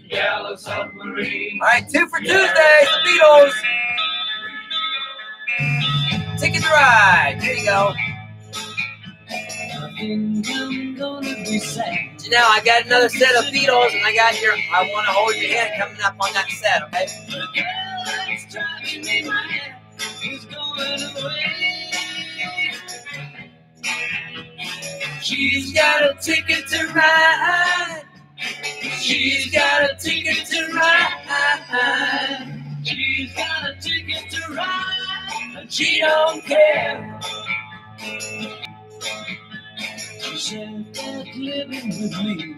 Yellow submarine. All right, 2 for Tuesday, the Beatles. Ticket to Ride. There you go. So now I got another set of Beatles, and I got your I Want to Hold Your Hand coming up on that set, okay? She's got a ticket to ride. She's got a ticket to ride. She's got a ticket to ride, and she don't care. She said that living with me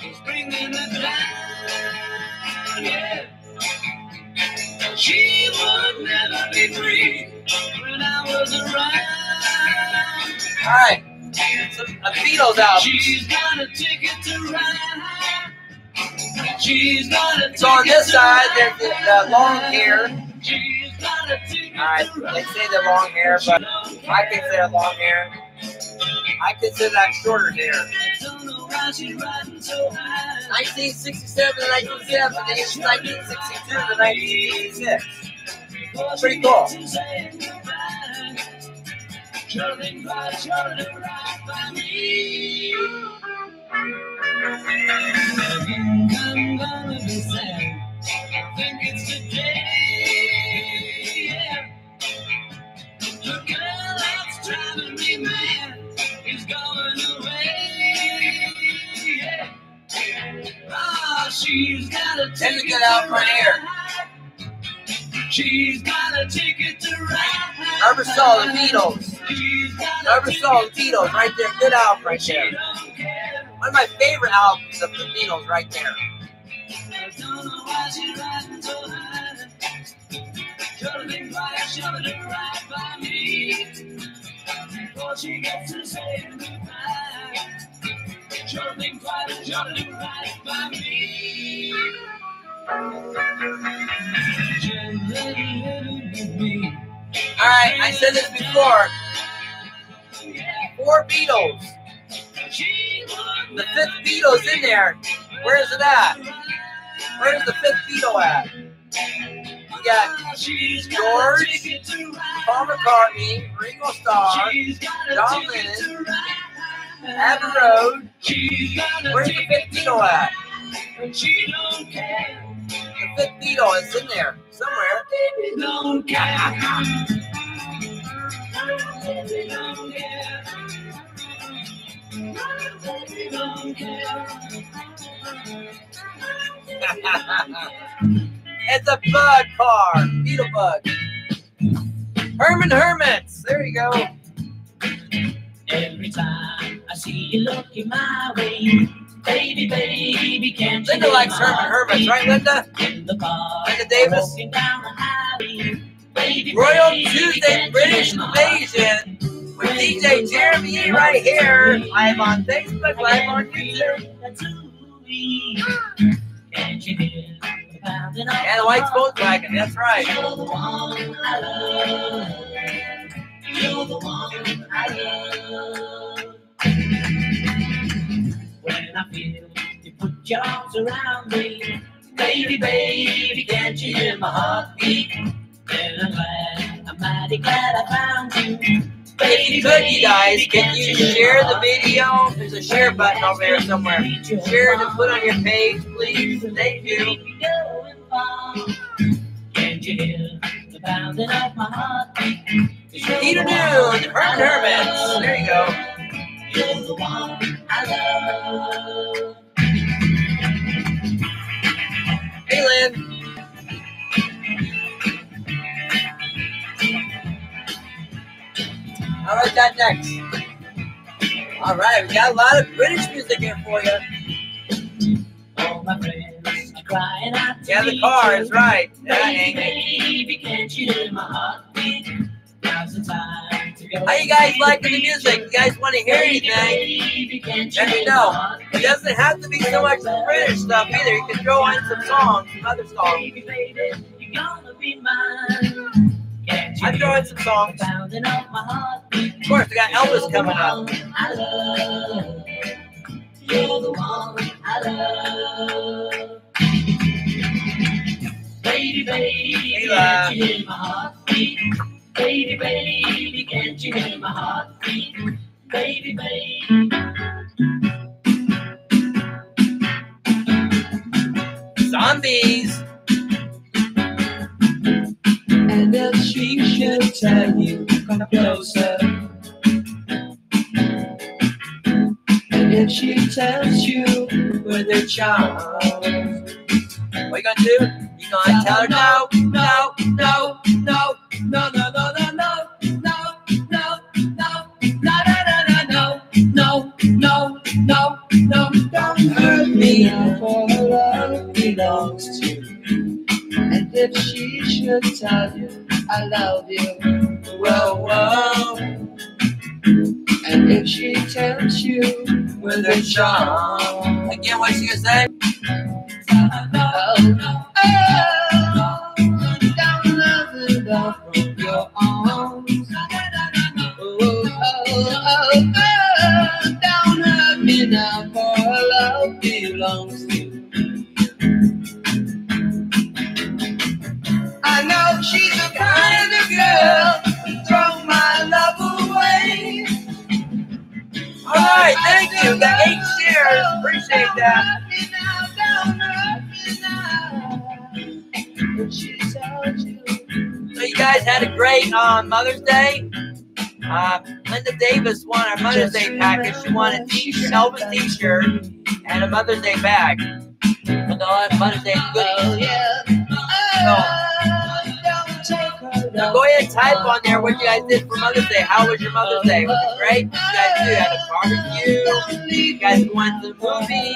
is bringing her down, yeah. She would never be free when I was around. All right, a Beatles album. She's got a ticket to ride. She's got a ticket. So on this side, there's the long hair. She's got a ticket. All right, they say the long hair, but I consider long hair. I consider that shorter hair. 1967 to 1970, 1962 to 1966. Pretty cool. I'm gonna be sad. I think it's today. Yeah. The girl that's driving me mad is going away. Yeah. Oh, she's got a ticket to out front here. She's got a ticket to ride. Never saw the Beatles. Never saw the Beatles right there. Good album right there. One of my favorite albums of the Beatles right there. I don't know why she's riding so high. Cuddling by, shoving right by me. Before she gets to say goodbye. Cuddling by, shoving right by me. Alright, I said this before. 4 Beatles. The 5th Beatle's in there. Where is it at? Where's the 5th Beatle at? We got George, Paul McCartney, Ringo Starr, John Lennon, Abbey Road. Where's the fifth Beatle at? The fifth Beatle is in there somewhere. It's a bug car, Beetle bug. Herman Hermits. There you go. Every time I see you looking my way, baby, baby, can't you? Linda likes Herman Hermits, right, Linda? In the car, Linda Davis. walking down the highway, baby, Royal baby, Tuesday British Invasion with DJ Jeremy E right here. Live on Facebook, live on YouTube. Can't you hear the pounding of And the white Volkswagen, that's right. You're the one I love. You're the one I love. When I feel you put your arms around me, baby, baby, can't you hear my heartbeat? And I'm mighty glad I found you. If you could, you guys, can you share the video? There's a share button over there somewhere. Share it and put on your page, please. Thank you. Can't you hear the pounding of my heartbeat? Peter Noon, Herman Hermits. There you go. You're the one I love. Hey, Lynn. All right, that next. All right, we got a lot of British music here for you. All my friends are crying out. Yeah, the car is right. Baby, baby, can't you hear my heartbeat? Now's the time to go. How you guys liking the music? You guys want to hear anything? Let me know. It doesn't have to be so much British stuff either. You can throw in some songs, some other songs. Baby, baby, you're gonna be mine. I throw in some songs. Of course, we got Elvis coming up. I love. You're the one I love. Baby, baby, can't you hear my heartbeat? Baby, baby, can't you hear my heartbeat? Baby, baby. Zombies. And if she should tell you, come closer. And if she tells you with her charm, what you gonna do? You gonna tell her no, no, no, no, no, no, no, no, no, no, no, no, no, no, no, no, no, don't hurt me. For her love belongs to you. And if she should tell you, I love you, Whoa, whoa. and if she tells you With her charm. Again, what's she gonna say? down from your arms, don't hurt me now, for her love belongs to you. I know she's the kind of girl who throw my love away. All right, thank you. Got 8 shares. Appreciate that. So you guys had a great Mother's Day. Linda Davis won our Mother's Day package. She won a t-shirt, Elvis t-shirt, and a Mother's Day bag. With all that Mother's Day goodies. So go ahead and type on there what you guys did for Mother's Day. How was your Mother's Day? Was it great? What you guys do? You had a barbecue? You guys went to the movie?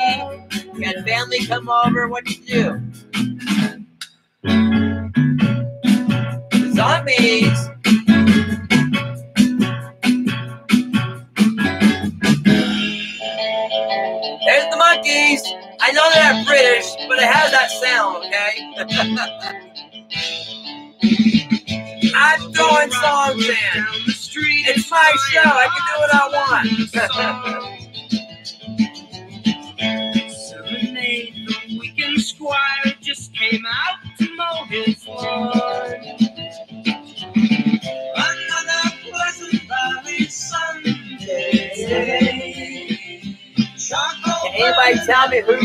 You had family come over? What did you do? Zombies! There's the monkeys! I know they're not British, but it has that sound, okay? I'm throwing songs in. It's my show. I can do what I want. Serenade, the weekend squire just came out to mow his lawn. tell me who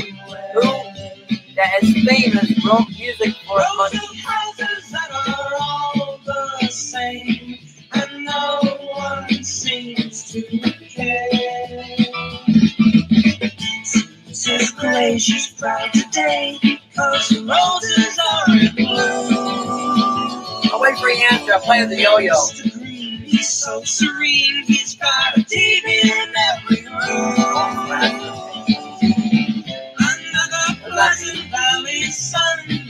that is famous wrote music for monkeys? Houses that are all the same, and no one seems to care. She's gray, she's proud today because the roses are in bloom. I'll wait for your answer. I'll play with the yo-yo. He's so serene, he's got a TV in every room. Another Pleasant Valley Sunday,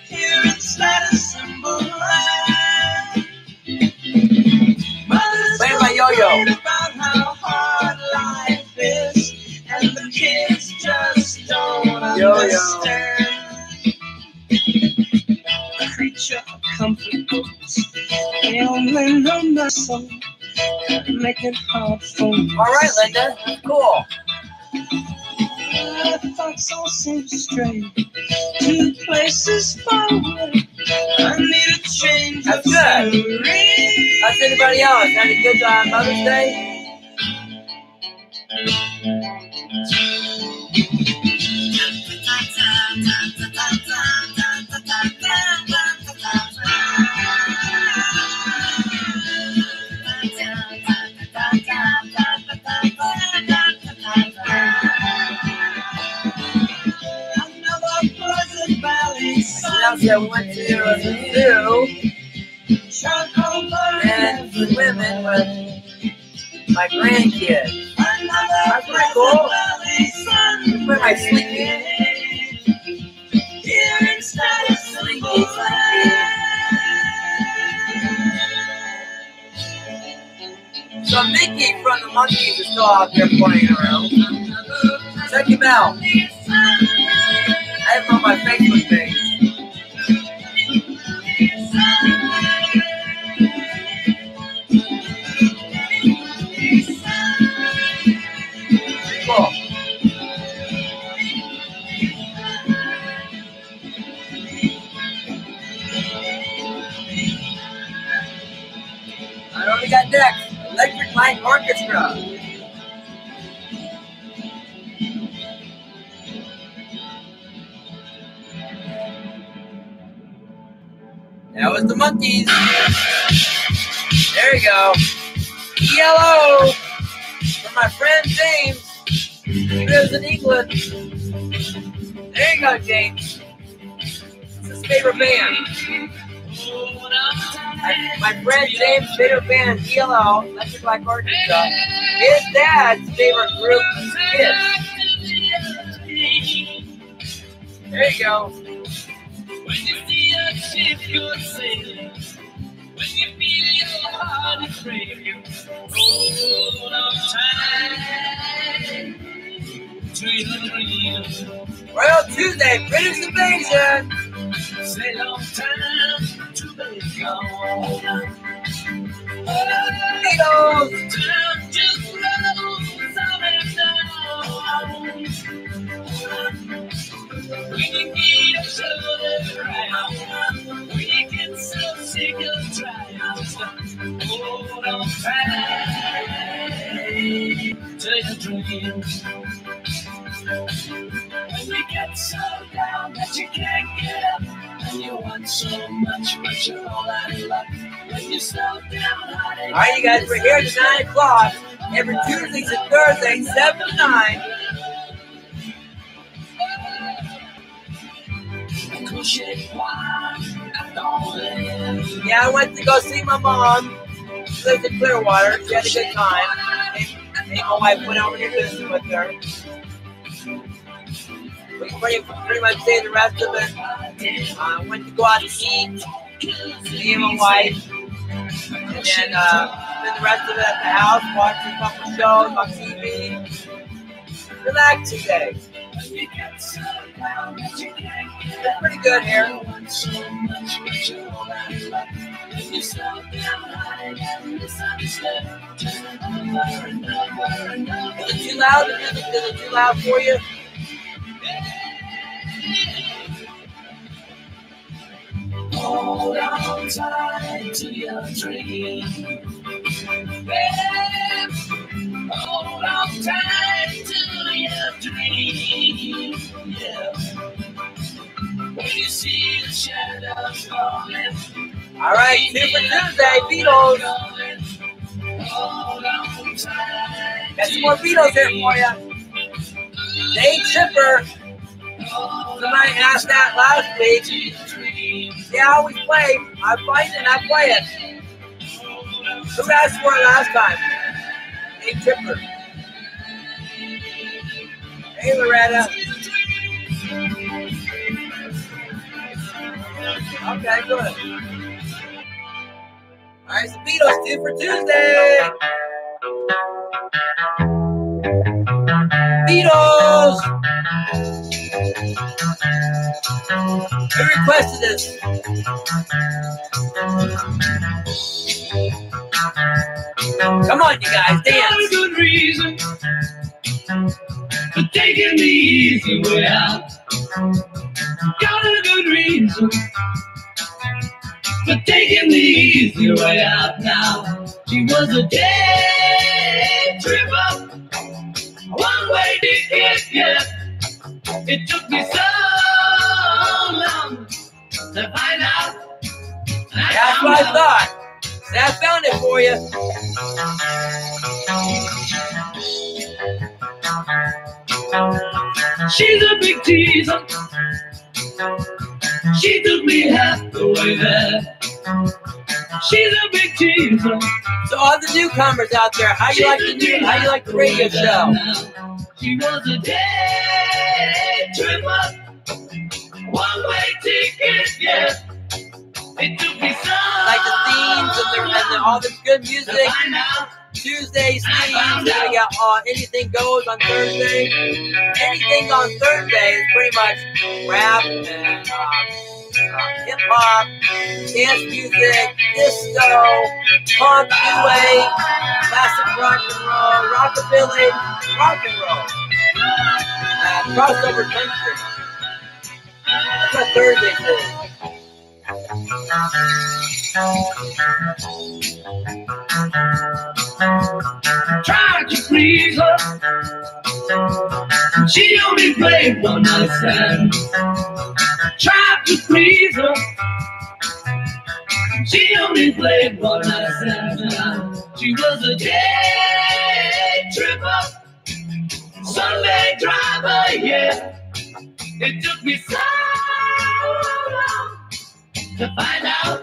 here in status symbol land. Play my yo-yo. About how hard life is, and the kids just don't understand. The creature of comfort goes, they only know my soul, make it hard for me. All right, Linda. Cool. My thoughts all seem strange, two places far away. I need a change. That's of good. scenery. How's anybody else? Any good on Mother's Day? I went to the zoo and swimming with my grandkids. That's pretty cool. Where am I sleeping? Sleepy. So Mickey from the Monkeys is still out there playing around. Check him out. I have him on my Facebook page. Cool. I know we got next. Electric Light Orchestra. That was the Monkeys. There you go. Yellow. For my friend James. He lives in England. There you go, James. It's his favorite band. My friend James' favorite band, ELO, Electric Light Orchestra. His dad's favorite group is Kiss. There you go. When you see a ship go sailing, when you feel your heart is breaking, hold on tight to your dreams. Royal Tuesday, British Invasion. Say long time to be gone. Beatles. Time just rolls on and down. When you need a shoulder around, when you get so sick of trying, hold on tight to your dreams. When you get so down that you can't get up, and you want so much, but you're all out of luck. When you slow down, All right, you guys, we're here to 9 o'clock. Every Tuesdays and Thursdays, 7 to 9. Yeah, I went to go see my mom. She lives in Clearwater. She had a good time. And my wife went over here visiting with her. We pretty much stayed the rest of it. Went to go out to eat. Me and my wife. And then spent the rest of it at the house, watching a couple shows on TV. Relax today. It's pretty good here. Is it too loud? Is it too loud for you? hold on tight to your dream. Hold on tight. All right, Super Tuesday, Beatles. Got some more Beatles here for you. Day Tripper. Somebody asked that last week. Yeah, I always play. I fight and I play it. Who asked for it last time? Day Tripper. Hey, Loretta. Okay, good. All right, some Beatles, Super Tuesday. Beatles. Who requested this? Come on, you guys, dance. Got a good reason for taking the easy way out. Got a good reason for taking the easy way out now. She was a day tripper, one-way ticket, yeah. It took me so long to find out. That's what I thought. I found it for you. She's a big teaser. She took me half the way there. She's a big teaser. So all the newcomers out there, how you like the radio show? She was a day tripper, one-way ticket, yeah. It took me so Like the themes and all the good music. Tuesday's themes. We got Anything Goes on Thursday. Anything on Thursday is pretty much rap and hip hop, dance music, disco, punk, new wave, classic rock and roll, rockabilly, rock and roll, crossover country. That's what Thursday is. Tried to please her. She only played one night stand. Tried to please her. She only played one night stand. She was a day tripper, Sunday driver, yeah. It took me so long to find out.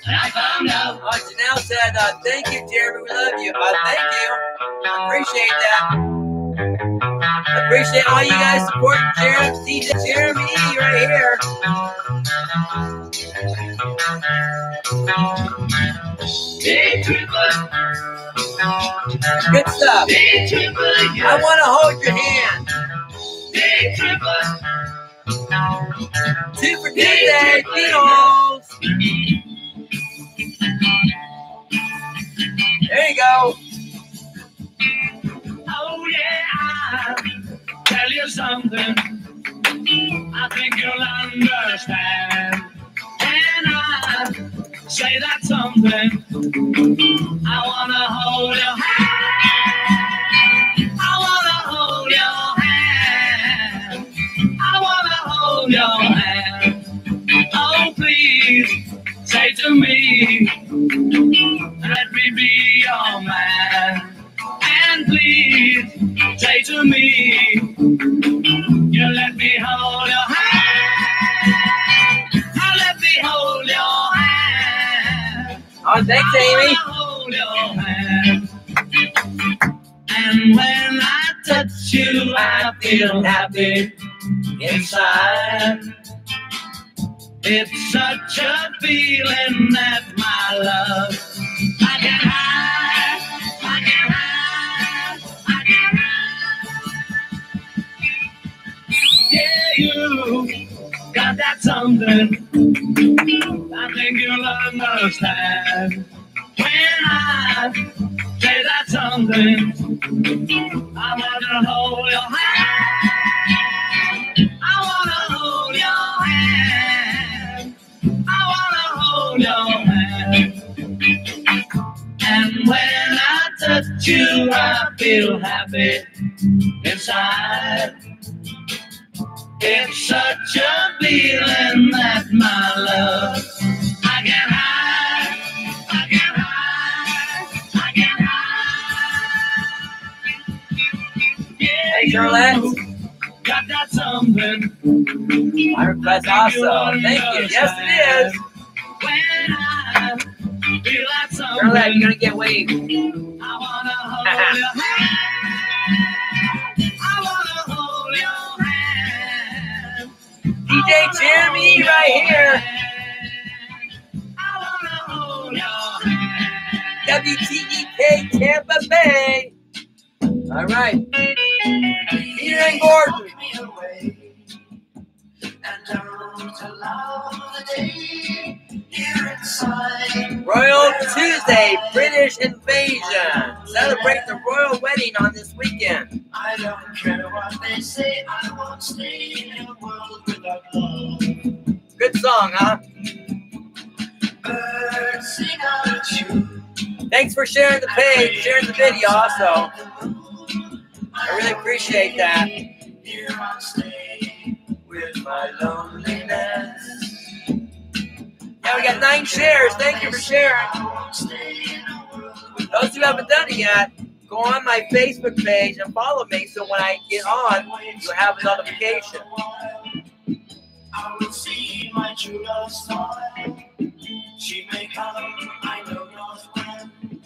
And I found out. Janelle said, thank you, Jeremy, we love you. Thank you. I appreciate that. I appreciate all you guys supporting Jeremy right here. Day tripper. Good stuff. Day tripper, yeah. I want to hold your hand. Day tripper. Super Tuesday, Beatles. There you go. Oh yeah, I'll tell you something. I think you'll understand. And I say that something. I wanna hold your hand. I wanna hold your hand. I wanna hold your hand. Oh please, say to me, let me be your man. And please, say to me, you let me hold your hand. Now let me hold your hand. Oh, thanks, Amy. Hold your hand. And when I touch you, I feel happy inside. It's such a feeling that my love I can hide, I can hide, I can hide. Yeah, you got that something. I think you'll understand when I say that something. I wanna hold your hand. I wanna hold your hand. I wanna hold your hand. And when I touch you, I feel happy inside. It's such a feeling that my love, I get high, I get high, I get high. Yeah, Hey, Charlotte. got that something. My request also. Thank you. Yes, it is. When I feel that something, Charlotte, you're going to get waved. I wanna hold your hand. I wanna hold your hand. DJ Jeremy right here. I wanna hold your hand. WTEK Tampa Bay. All right. Peter and Gordon. Royal Tuesday, British invasion. Celebrate the royal wedding on this weekend. I don't care what they say, I won't stay in a world without love. Good song, huh? Birds sing out you. Thanks for sharing the page, sharing the video also. I really appreciate that. Here I'll stay with my loneliness. Yeah, we got 9 shares. Thank you for sharing. Those who haven't done it yet, go on my Facebook page and follow me so when I get on, you'll have a notification. I will see my true love smile. She may come, I know not when.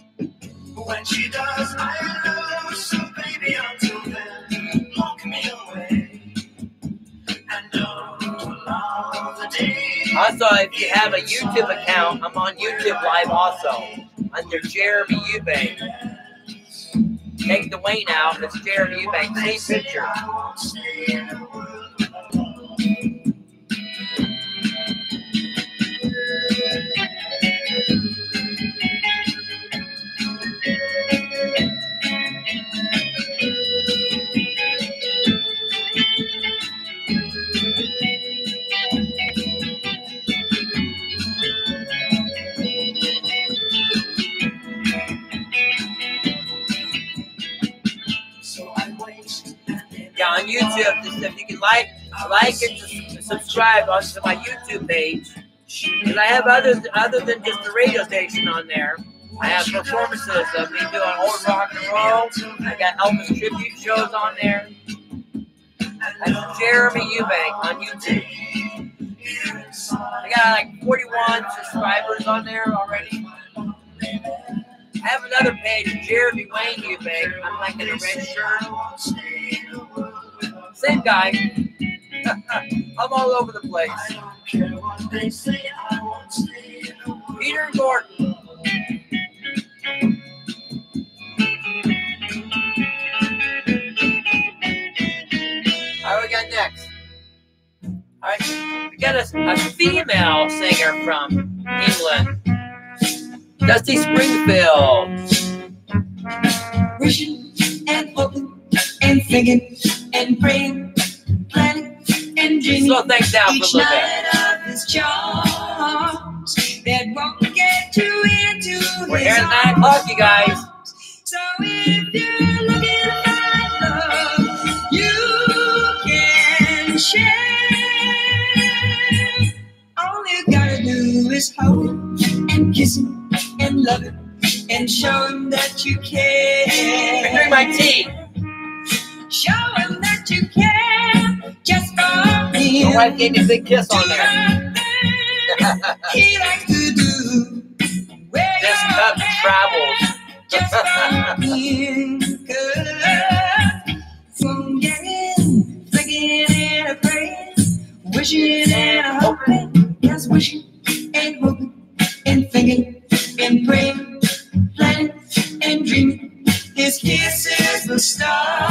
But when she does, I love. So baby, until then, lock me away. And don't allow the day. Also, if you have a YouTube account, I'm on YouTube Live also under Jeremy Eubank. Take the Wayne out, it's Jeremy Eubank. Same picture. I won't stay in a world without love. Yeah, on YouTube, just if you can like and subscribe onto my YouTube page. Because I have other than just the radio station on there. I have performances of me doing old rock and roll. I got Elvis tribute shows on there. That's Jeremy Eubank on YouTube. I got like 41 subscribers on there already. I have another page, Jeremy Wayne Eubank. I'm like in a red shirt. Same guy. I'm all over the place. Peter and Gordon. All right, we got next. All right, we got a female singer from England. Dusty Springfield. Wishing and hoping and thinking and praying, planning and dreaming. Slow things down for a Each little bit. night of his charms that won't get you into We're his here at 9 o'clock, you guys. arms. So if you're looking to find love, you can share. All you gotta do is hold him and kiss him and love him and show him that you care. I drink my tea. Show him that you care just for My him. wife gave me a big kiss on there. He likes to do where This you're cup travels. just for him. 'Cause forgetting, thinking and a praying, wishing and a hoping, yes, wishing and hoping and thinking and praying, planning and dreaming. His kiss is the star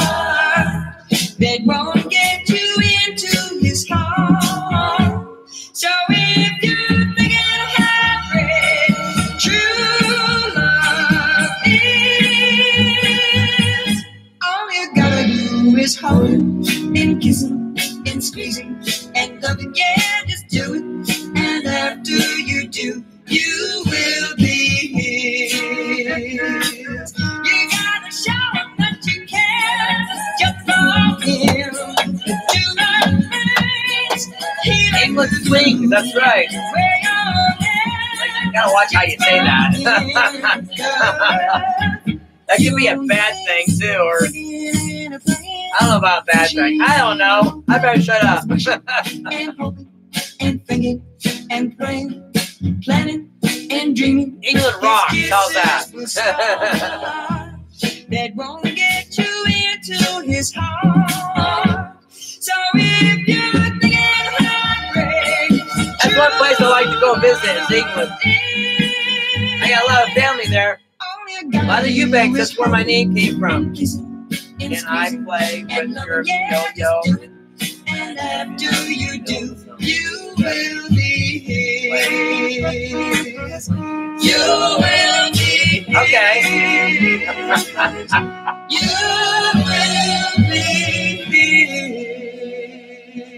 that won't get you into his heart. So if you're thinking of how great true love is, all you gotta do is hold him and kiss him and squeeze him and love him. Yeah, just do it. And after you do, you will be his. You gotta show him that you care just for him. Do not swings. That's right. You gotta watch how you say that. That could be a bad thing too, or I don't know about bad thing. I don't know. I better shut up. And thinking and praying, planning and dreaming. England rocks. How's that? That won't get you into his heart. So if you're thinking heartbreak, that's one place I like to go visit is England. I got a lot of family there. A lot of Eubanks, that's where my name came from. Can I play with your yo-yo? And after you do, you will be his. You will be his. Okay. You will be his.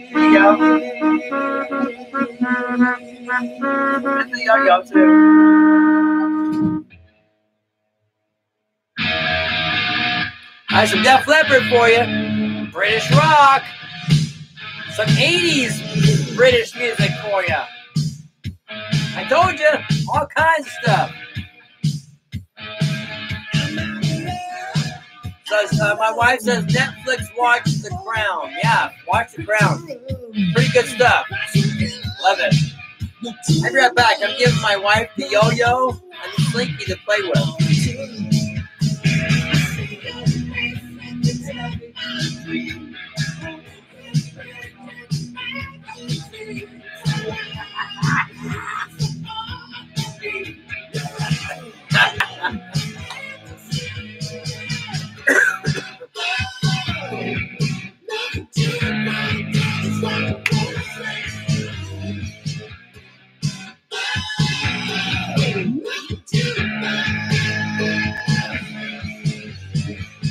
Here you go. This is the yo-yo too. I have some Def Leppard for you. British rock. Some 80s British music for you. I told you, all kinds of stuff. So, my wife says Netflix watch The Crown. Yeah, watch The Crown. Pretty good stuff. Love it. I'll be right back. I'm giving my wife the yo-yo and the slinky to play with.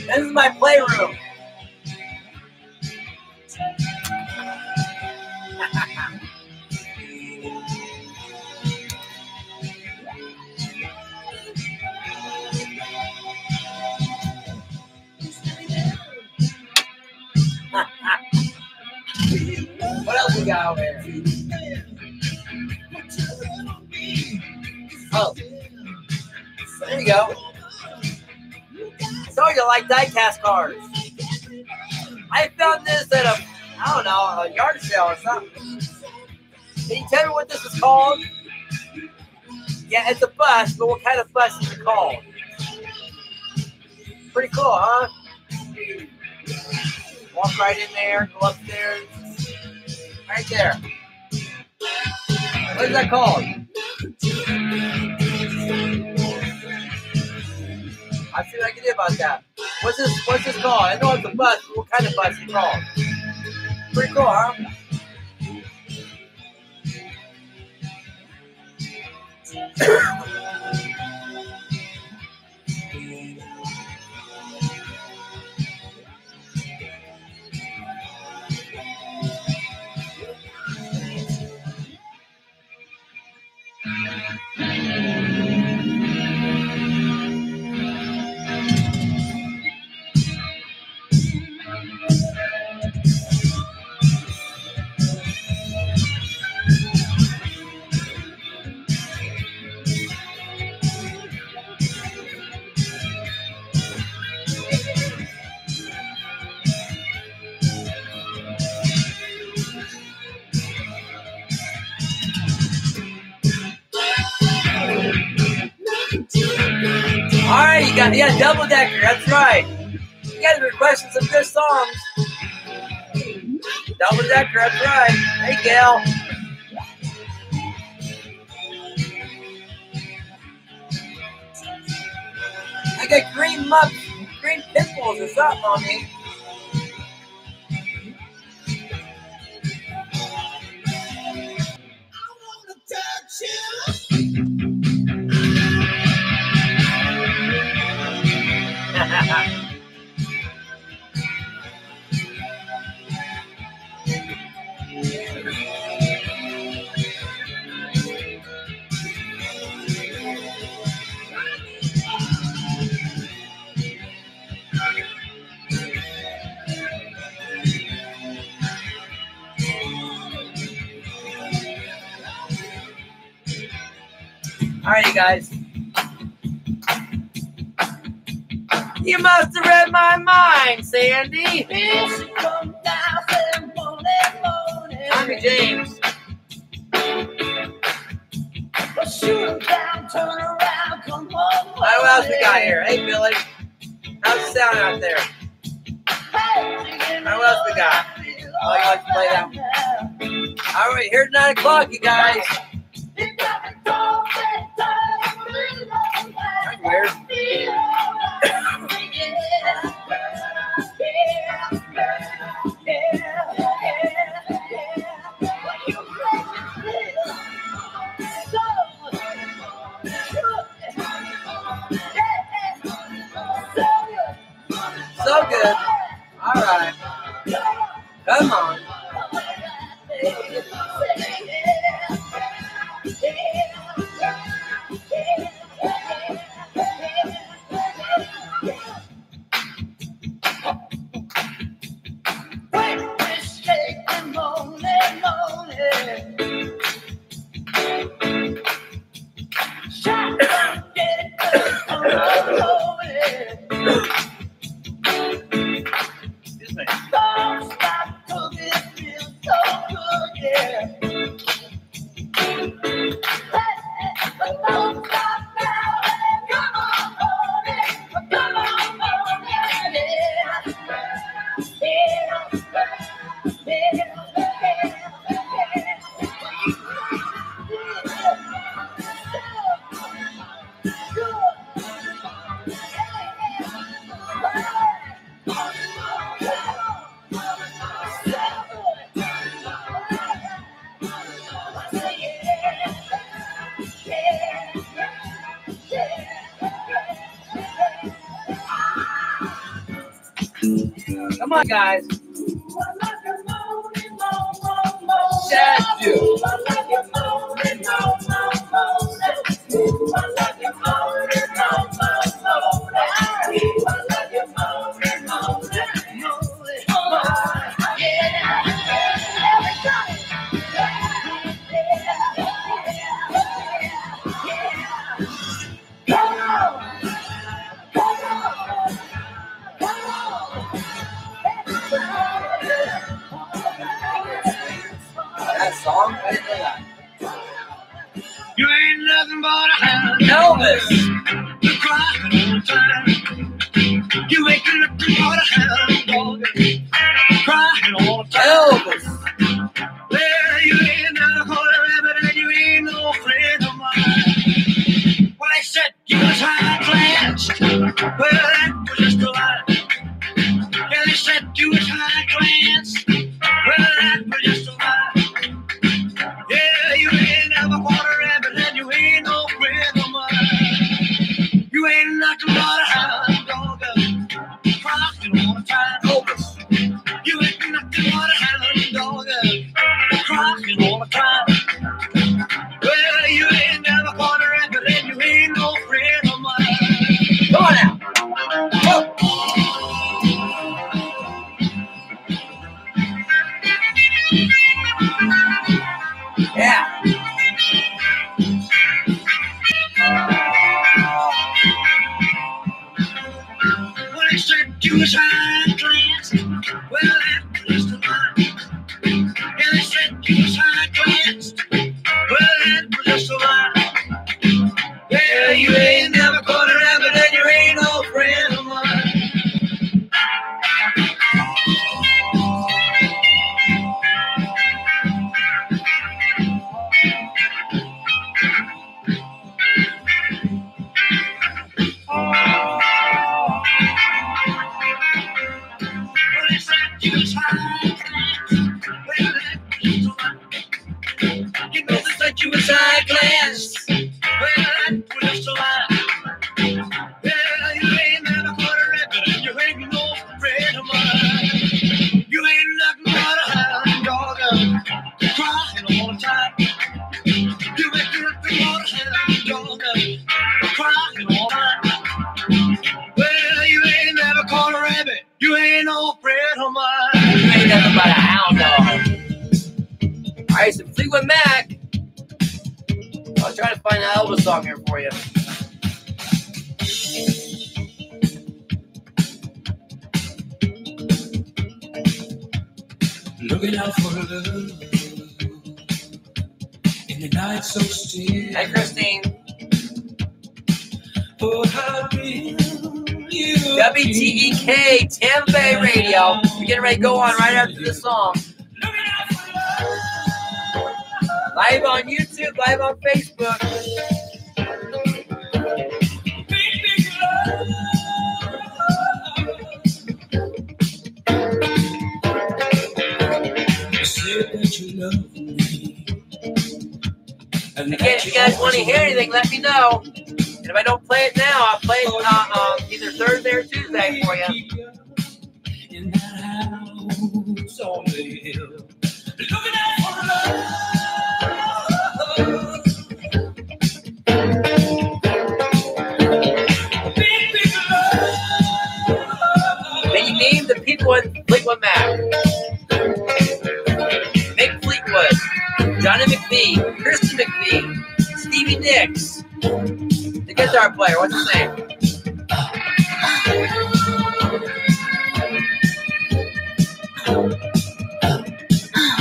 This is my playroom. What else we got over here? Oh, there you go. So you like die-cast cars. I found this at a yard sale or something. Can you tell me what this is called? Yeah, it's a bus, but what kind of bus is it called? Pretty cool, huh? Walk right in there, go upstairs. Right there. What is that called? I'll see what I can do about that. What's this called? I know it's a bus, but what kind of bus is it called? Pretty cool, huh? Alright, you got double decker, that's right. You gotta be requesting some good songs. Double decker, that's right. Hey Gail. I got green pimples or something on me. I wanna touch you. you guys. You must have read my mind, Sandy. Tommy James. Shoot down, turn around, come on. What else we got here? Hey, Billy. How's the sound out there? What else we got? Oh, you like to play that one? All right, here's 9 o'clock, you guys. That's weird. So good. All right. Come on. Come on, guys. That's you. That song? I didn't know that. You ain't nothing but a hound. Elvis. You crying all the time. You ain't nothing but a hound dog. Crying all the time. Elvis. Well, you ain't nothing but a rabbit and you ain't no friend of mine. Well, they said you was high class. Well, that was just a lie. Yeah, they said you was high class. Well, that was just a lie. Yeah, you ain't never caught a rabbit and you ain't no friend of mine. You ain't nothing but a hound dog, crying all the time. You ain't nothing but a hound dog, crying all the time. Well, you ain't never caught a rabbit and you ain't no friend of mine. Come on now. Oh. Yeah. Well, they said you was high class. Well, that was just a lie. Yeah, they said you was high class. Well, that was just a lie. Yeah, you ain't never caught a rabbit and you ain't no friend of mine. Well, they said you was high class. Well, that was just a lie. You know they said you was high class. Well, that was just a lie. Yeah, you ain't never caught a rabbit and you ain't no friend of mine. You ain't nothing but a hound dog, crying all the time. You ain't nothing but a hound dog, crying all the time. Well, you ain't never caught a rabbit. You ain't no friend of mine. You ain't nothing but a hound dog. All right, so Fleetwood Mac. I'll try to find an Elvis song here for you. Looking out for love in the night so still. Hey, Christine. Oh, how real you WTEK, Tampa Bay Radio. We're getting ready to go on right after this song. Live on YouTube, live on Facebook. Again, if you guys want to hear anything, let me know. And if I don't play it now, I'll play it either Thursday or Tuesday for you. In that house on the hill, looking out for love. Big love. Can you name the people in Fleetwood Mac? Mick Fleetwood, Johnny McVie, Christy McVie, Stevie Nicks. The guitar player, what's his name?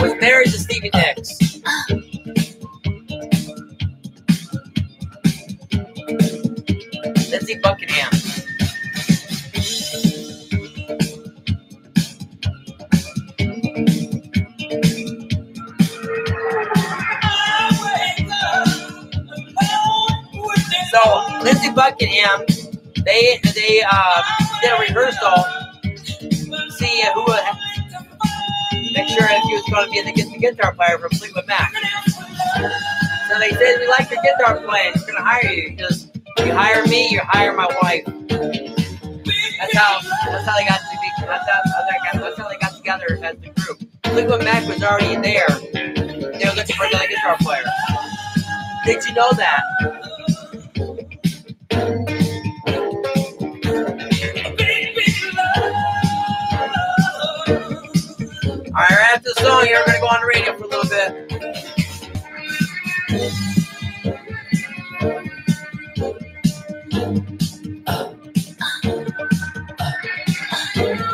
Was married to Stevie Nicks. Lindsey Buckingham. So Lindsey Buckingham, they did a rehearsal, see who would make sure if he was going to be the guitar player for Fleetwood Mac. So they said, "We like your guitar playing. We're going to hire you. Just you hire me, you hire my wife." That's how they got to be. That's how they got together as the group. Fleetwood Mac was already there. They were looking for another guitar player. Did you know that? All right, right after the song here, we're going to go on the radio for a little bit.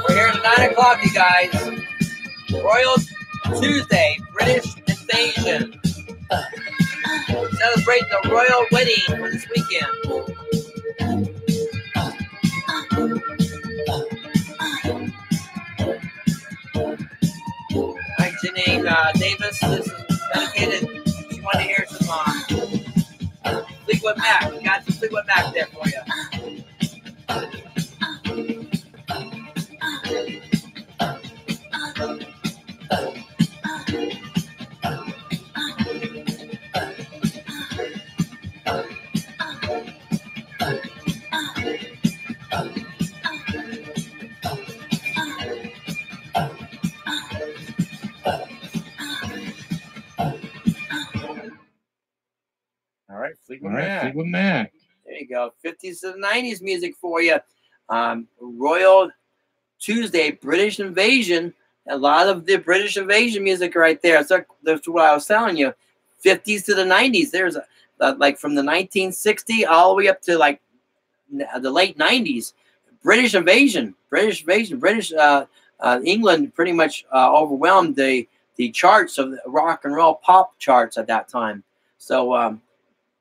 We're here at 9 o'clock, you guys. Royal Tuesday, British Invasion. Celebrating the royal wedding for this weekend. Hi, Janine Davis. This is dedicated. You want to hear some Fleetwood Mac. We got some Fleetwood Mac there for you. Fleetwood Mac. There you go. 50s to the 90s music for you. Royal Tuesday, British Invasion. A lot of the British Invasion music right there. That's what I was telling you. 50s to the 90s. There's like from the 1960 all the way up to like the late 90s. British Invasion. England pretty much overwhelmed the charts of the rock and roll pop charts at that time. So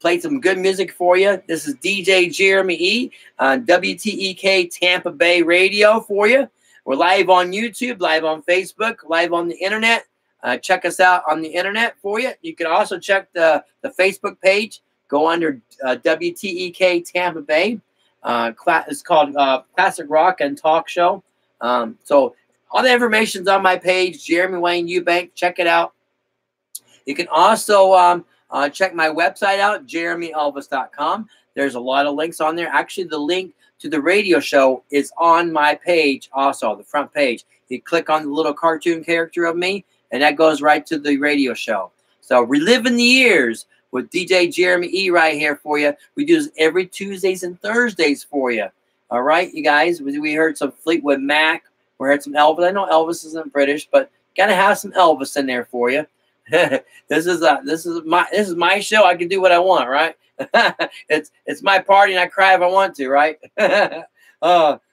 played some good music for you. This is DJ Jeremy E. on WTEK Tampa Bay Radio for you. We're live on YouTube, live on Facebook, live on the internet. Check us out on the internet for you. You can also check the Facebook page. Go under WTEK Tampa Bay. It's called Classic Rock and Talk Show. So all the information's on my page, Jeremy Wayne Eubank. Check it out. You can also check my website out, jeremyelvis.com. There's a lot of links on there. Actually, the link to the radio show is on my page also, the front page. You click on the little cartoon character of me, and that goes right to the radio show. So reliving the years with DJ Jeremy E right here for you. We do this every Tuesdays and Thursdays for you. All right, you guys. We heard some Fleetwood Mac. We heard some Elvis. I know Elvis isn't British, but got to have some Elvis in there for you. This is my show. I can do what I want, right? It's my party, and I cry if I want to, right?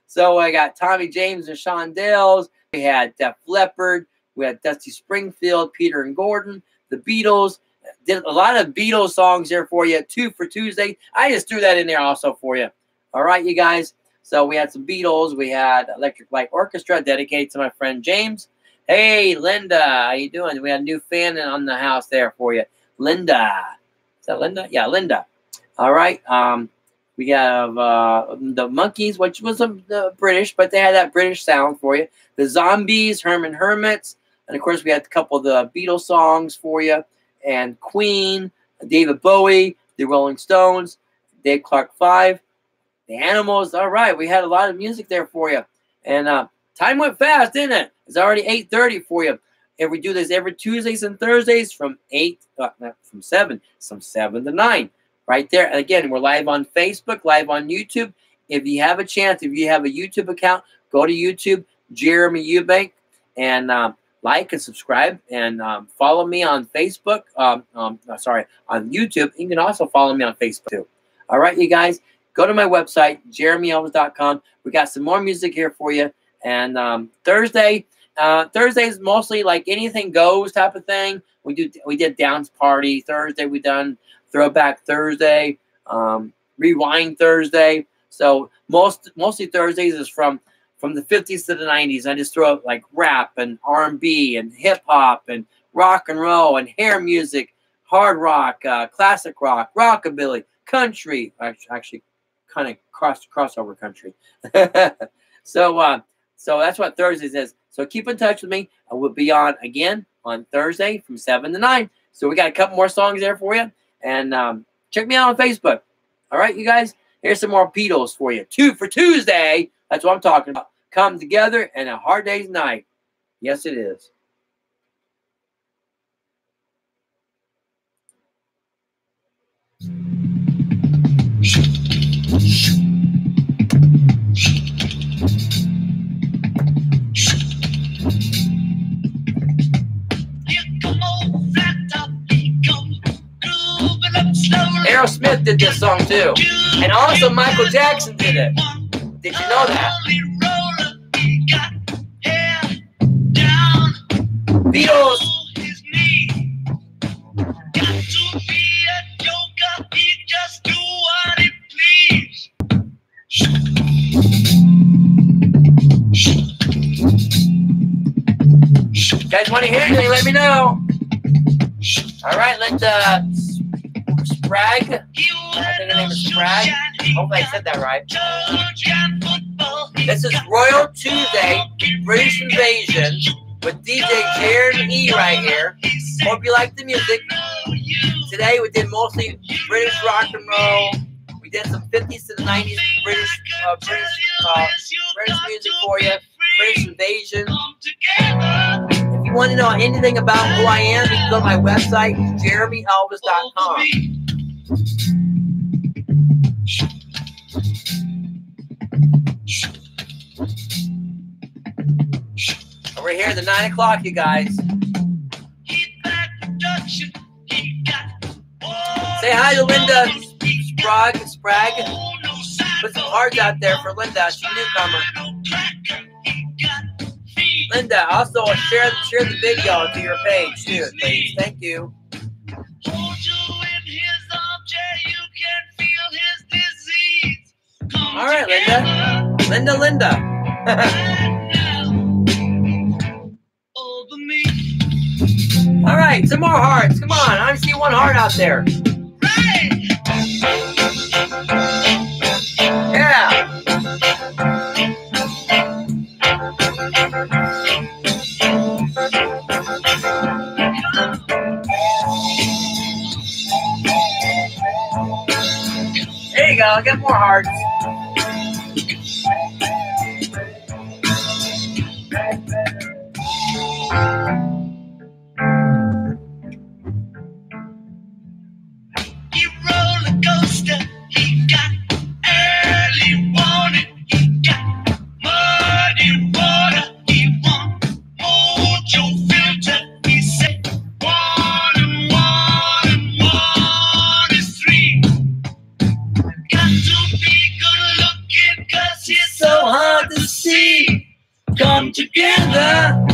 So I got Tommy James and Sean Dales. We had Def Leppard. We had Dusty Springfield, Peter and Gordon, the Beatles. Did a lot of Beatles songs there for you. 2 for Tuesday. I just threw that in there also for you. All right, you guys. So we had some Beatles. We had Electric Light Orchestra dedicated to my friend James. Hey, Linda, how you doing? We had a new fan on the house there for you. Linda. Is that Linda? Yeah, Linda. All right. We have the Monkees, which was British, but they had that British sound for you. The Zombies, Herman Hermits. And, of course, we had a couple of the Beatles songs for you. And Queen, David Bowie, the Rolling Stones, Dave Clark 5, the Animals. All right, we had a lot of music there for you. And time went fast, didn't it? It's already 8:30 for you. And we do this every Tuesdays and Thursdays from 7 to 9. Right there. And again, we're live on Facebook, live on YouTube. If you have a chance, if you have a YouTube account, go to YouTube, Jeremy Eubank, and like and subscribe, and follow me on Facebook. On YouTube. You can also follow me on Facebook too. All right, you guys, go to my website, jeremyelvis.com. We got some more music here for you. And Thursday is mostly like anything goes type of thing. We did Dance Party Thursday. We done Throwback Thursday, Rewind Thursday. So mostly Thursdays is from the 50s to the 90s. I just throw out like rap and R&B and hip hop and rock and roll and hair music, hard rock, classic rock, rockabilly, country. Actually, kind of crossover country. So that's what Thursdays is. So keep in touch with me. I will be on again on Thursday from 7 to 9. So we got a couple more songs there for you. And check me out on Facebook. All right, you guys. Here's some more Beatles for you. 2 for Tuesday. That's what I'm talking about. Come together and a hard day's night. Yes, it is. Aerosmith did this song too. And also Michael Jackson did it. Did you know that? Beatles. You guys want to hear anything? Let me know. All right, Spragg. I think her name is Spragg. Hopefully I said that right. This is Royal Tuesday, British Invasion, with DJ Jared E right here. Hope you like the music. Today we did mostly British rock and roll. We did some 50s to the 90s British music for you. British Invasion. If you want to know anything about who I am, you can go to my website, jeremyelvis.com. And we're here at the 9 o'clock, you guys. Say hi to Linda Spragg. Put some hearts out there for Linda. She's a newcomer. Linda, also share the video to your page too, please. Thank you. All right, Linda. All right, some more hearts. Come on, I see one heart out there. Yeah. There you go. Get more hearts. Don't be good looking, 'cause you're so hard to see. Come together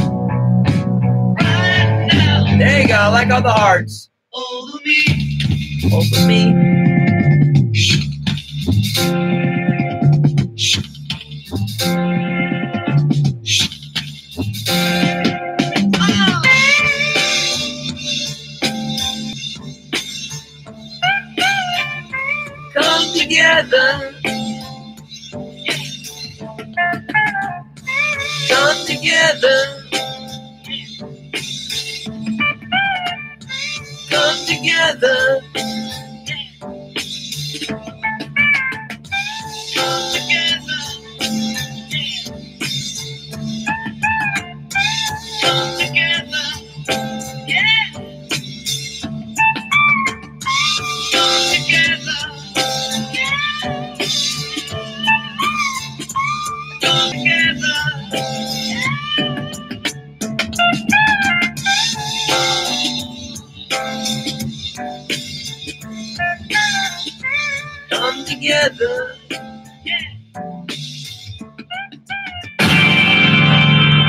right now. There you go. I like all the hearts. Over me. Over me. Come together. Come together. Come together. Come together. Come together. Yeah. Come together. Yeah. Come together. Come together.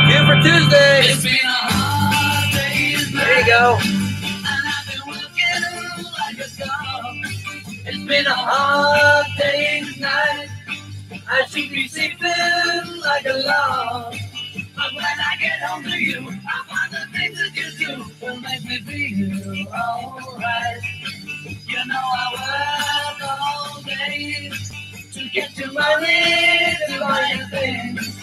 Two for Tuesday. It's been a hard day's There you night, go. and I've been working like a dog. It's been a hard day's night. I should be sleeping like a log. But when I get home to you, I find the things that you do will make me feel alright. You know I work all day to get your money to buy your things.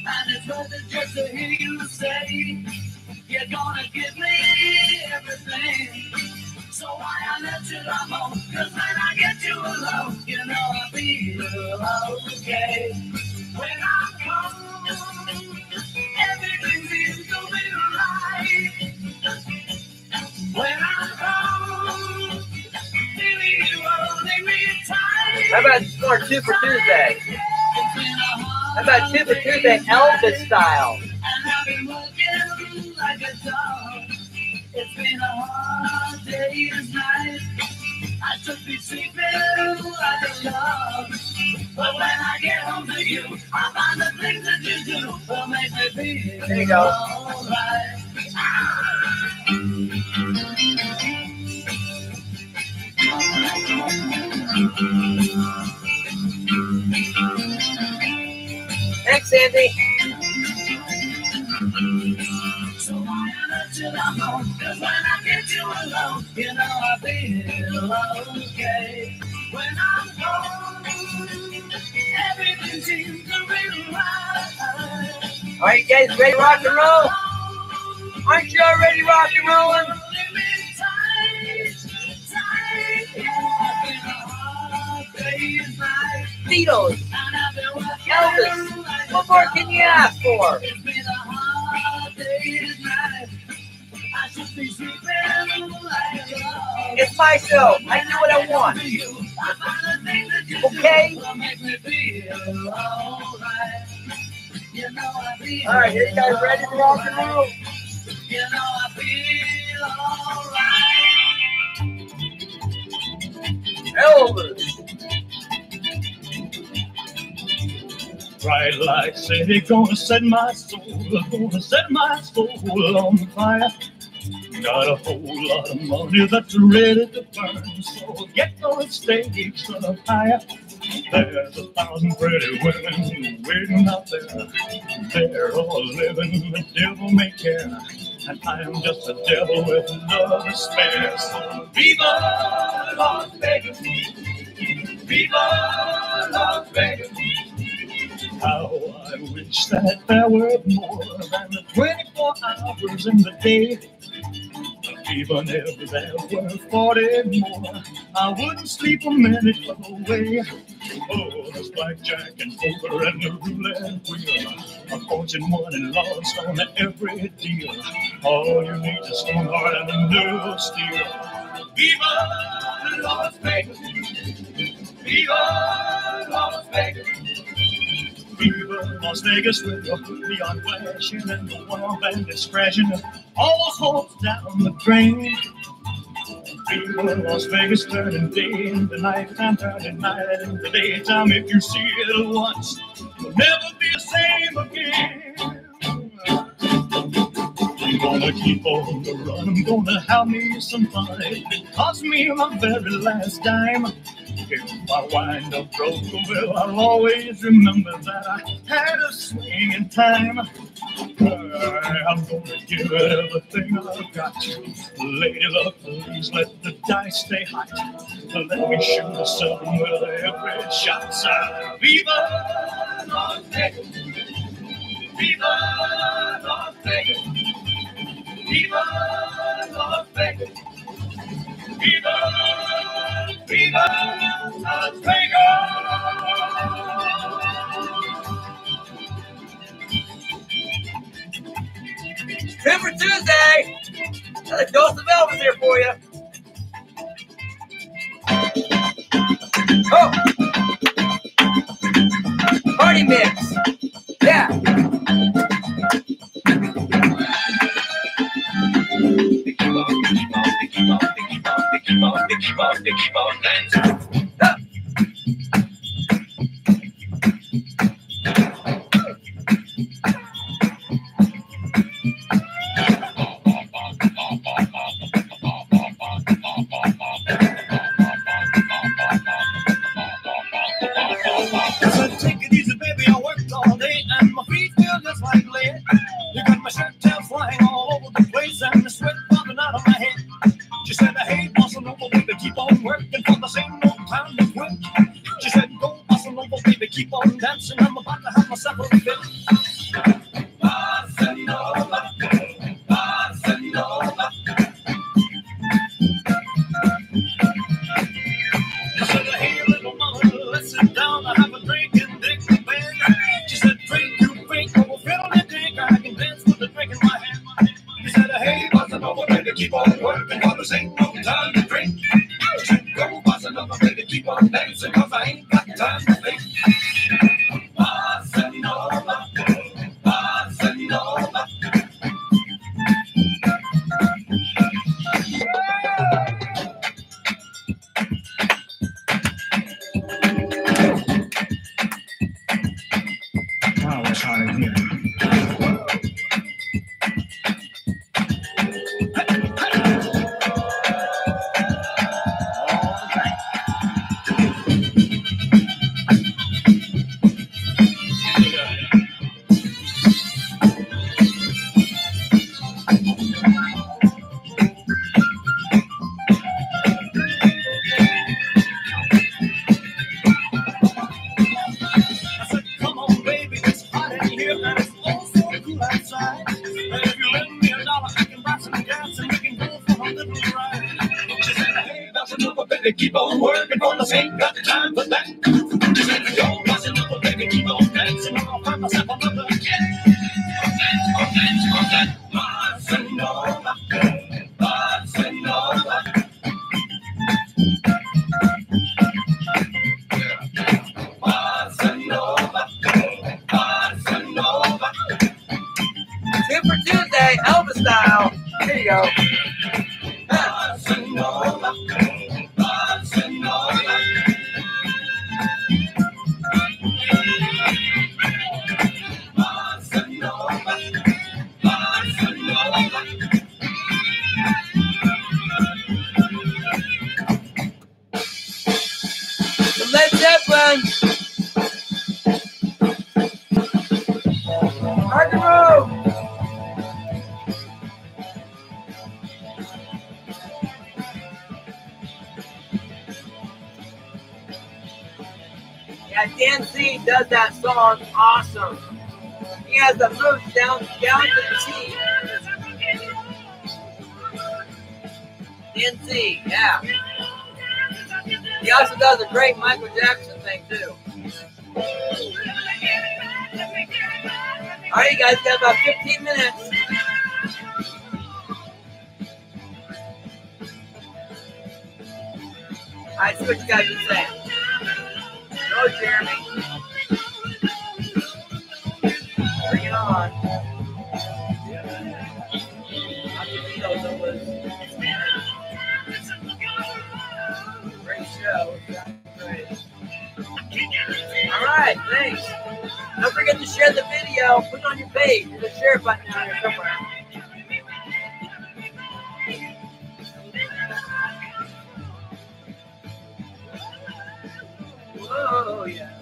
And it's worth it just to hear you say you're gonna give me everything. So why I let you alone? 'Cause when I get you alone, you know I feel okay. When I'm home, everything seems to be right. When I'm home, feeling you holding me tight. How about more two for Tuesday? It's been a hard How about two for Tuesday, Elvis style? and I've been working like a dog. It's been a hard day's night. I should be sleeping like a dog. But when I get home to you, I find the things that you do will make me feel There you go. alright. Thanks, Andy. So why I let you alone? 'Cause when I get you alone, you know I feel okay. When I'm home, everything seems to be right. All right, you guys ready to rock and roll? Aren't you already rock and rolling? Beatles, Elvis, what more can you ask for? It's been a hard day's night. I should be sleeping like a dog. It's my show. I do what I want. Okay? All right, here you guys ready to rock and roll? You know I feel alright. Elvis. Bright lights say they're gonna set my soul on fire. Got a whole lot of money that's ready to burn, so get those stakes up higher. There's 1,000 pretty women waiting out there. They're all living the devil may care, and I am just a devil with love to spare. So Viva Las Vegas, Viva Las Vegas. How I wish that there were more than the 24 hours in the day. Even if there were 40 more, I wouldn't sleep a minute away. Oh, there's blackjack and poker and the roulette wheel, a fortune won and lost on every deal. All you need is strong heart and a nerve of steel. Viva Las Vegas! Viva Las Vegas! Viva Las Vegas with the neon flashing and the one bandits crashing, all those hopes down the drain. People in Las Vegas turning day into nighttime, turning night into daytime. If you see it once, you'll never be the same again. I'm gonna keep on the run. I'm gonna have me some fun. It cost me my very last dime. If I wind up broke, well, I'll always remember that I had a swing in time. I'm gonna give it everything I've got. Lady luck, please let the dice stay hot. Let me shoot the sun with every shot. Viva Las Vegas! Viva Las Vegas! Viva Las Vegas! Viva, viva Las Vegas! Timber Tuesday! Got a dose of Elvis here for you. Oh! Party mix! Yeah! Keep on dancing. Take it easy, baby. I worked all day and my feet feel just like lead. You got my shirt tail flying all over the place and the sweat popping out of my head. She said, hey, bossa nova, baby, keep on working for the same no time to quit. She said, go, bossa nova, baby, keep on dancing. I'm about to have myself a fit. Bossa nova, bossa nova. She said, hey, little mama, let's sit down and have a drink and dig the band. She said, drink, you drink, but we'll fill the drink. I can dance with the drink in my hand. She said, hey, bossa nova, baby, keep on working for this ain't no time to drink. She said, go, bossa nova, baby, keep on dancing, cause I ain't got time to think. Bossa nova, bossa nova. Wow, it's hot in here. I said, come on, baby, it's hot in here and it's also cool outside. And if you lend me $1, I can buy some gas and we can go for a little ride. She said, hey, bossa nova, baby, keep on working for us, ain't got time for that. She said, go, bossa nova, baby, keep on dancing, I'll find myself another. Bossa nova, bossa nova. Bossa nova, bossa nova. Timber Tuesday, Elvis style. Here you go. Bossa nova, bossa nova. Bossa nova, bossa nova. Led Zeppelin. Rock and roll. Yeah, Dan C does that song awesome. He has the moves down to the T. Dan C, yeah. He also does a great Michael Jackson thing too. All right, you guys got about 15 minutes. All right, see what you guys are saying. Go, Jeremy. Bring it on. All right, thanks. Don't forget to share the video. Put it on your page. There's a share button down here somewhere. Whoa, yeah.